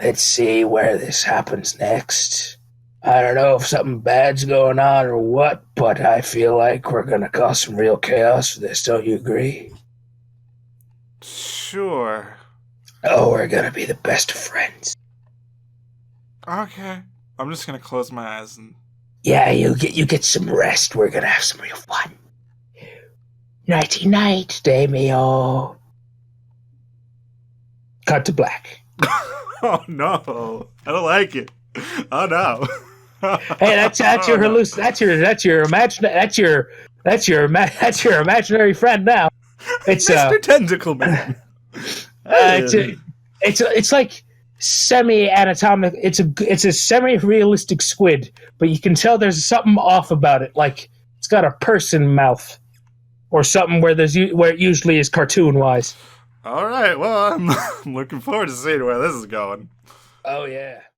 Let's see where this happens next. I don't know if something bad's going on or what, but I feel like we're gonna cause some real chaos for this. Don't you agree? Sure. Oh, we're gonna be the best of friends. Okay. I'm just gonna close my eyes and. Yeah, you get some rest. We're gonna have some real fun. Nighty night, Damio. Cut to black. Oh no! I don't like it. Oh no! Hey, that's your imaginary friend now. It's Mr. Tentacle Man. It's like semi-anatomic. It's a semi-realistic squid, but you can tell there's something off about it. Like it's got a person mouth or something where it usually is cartoon-wise. All right. Well, I'm looking forward to seeing where this is going. Oh yeah.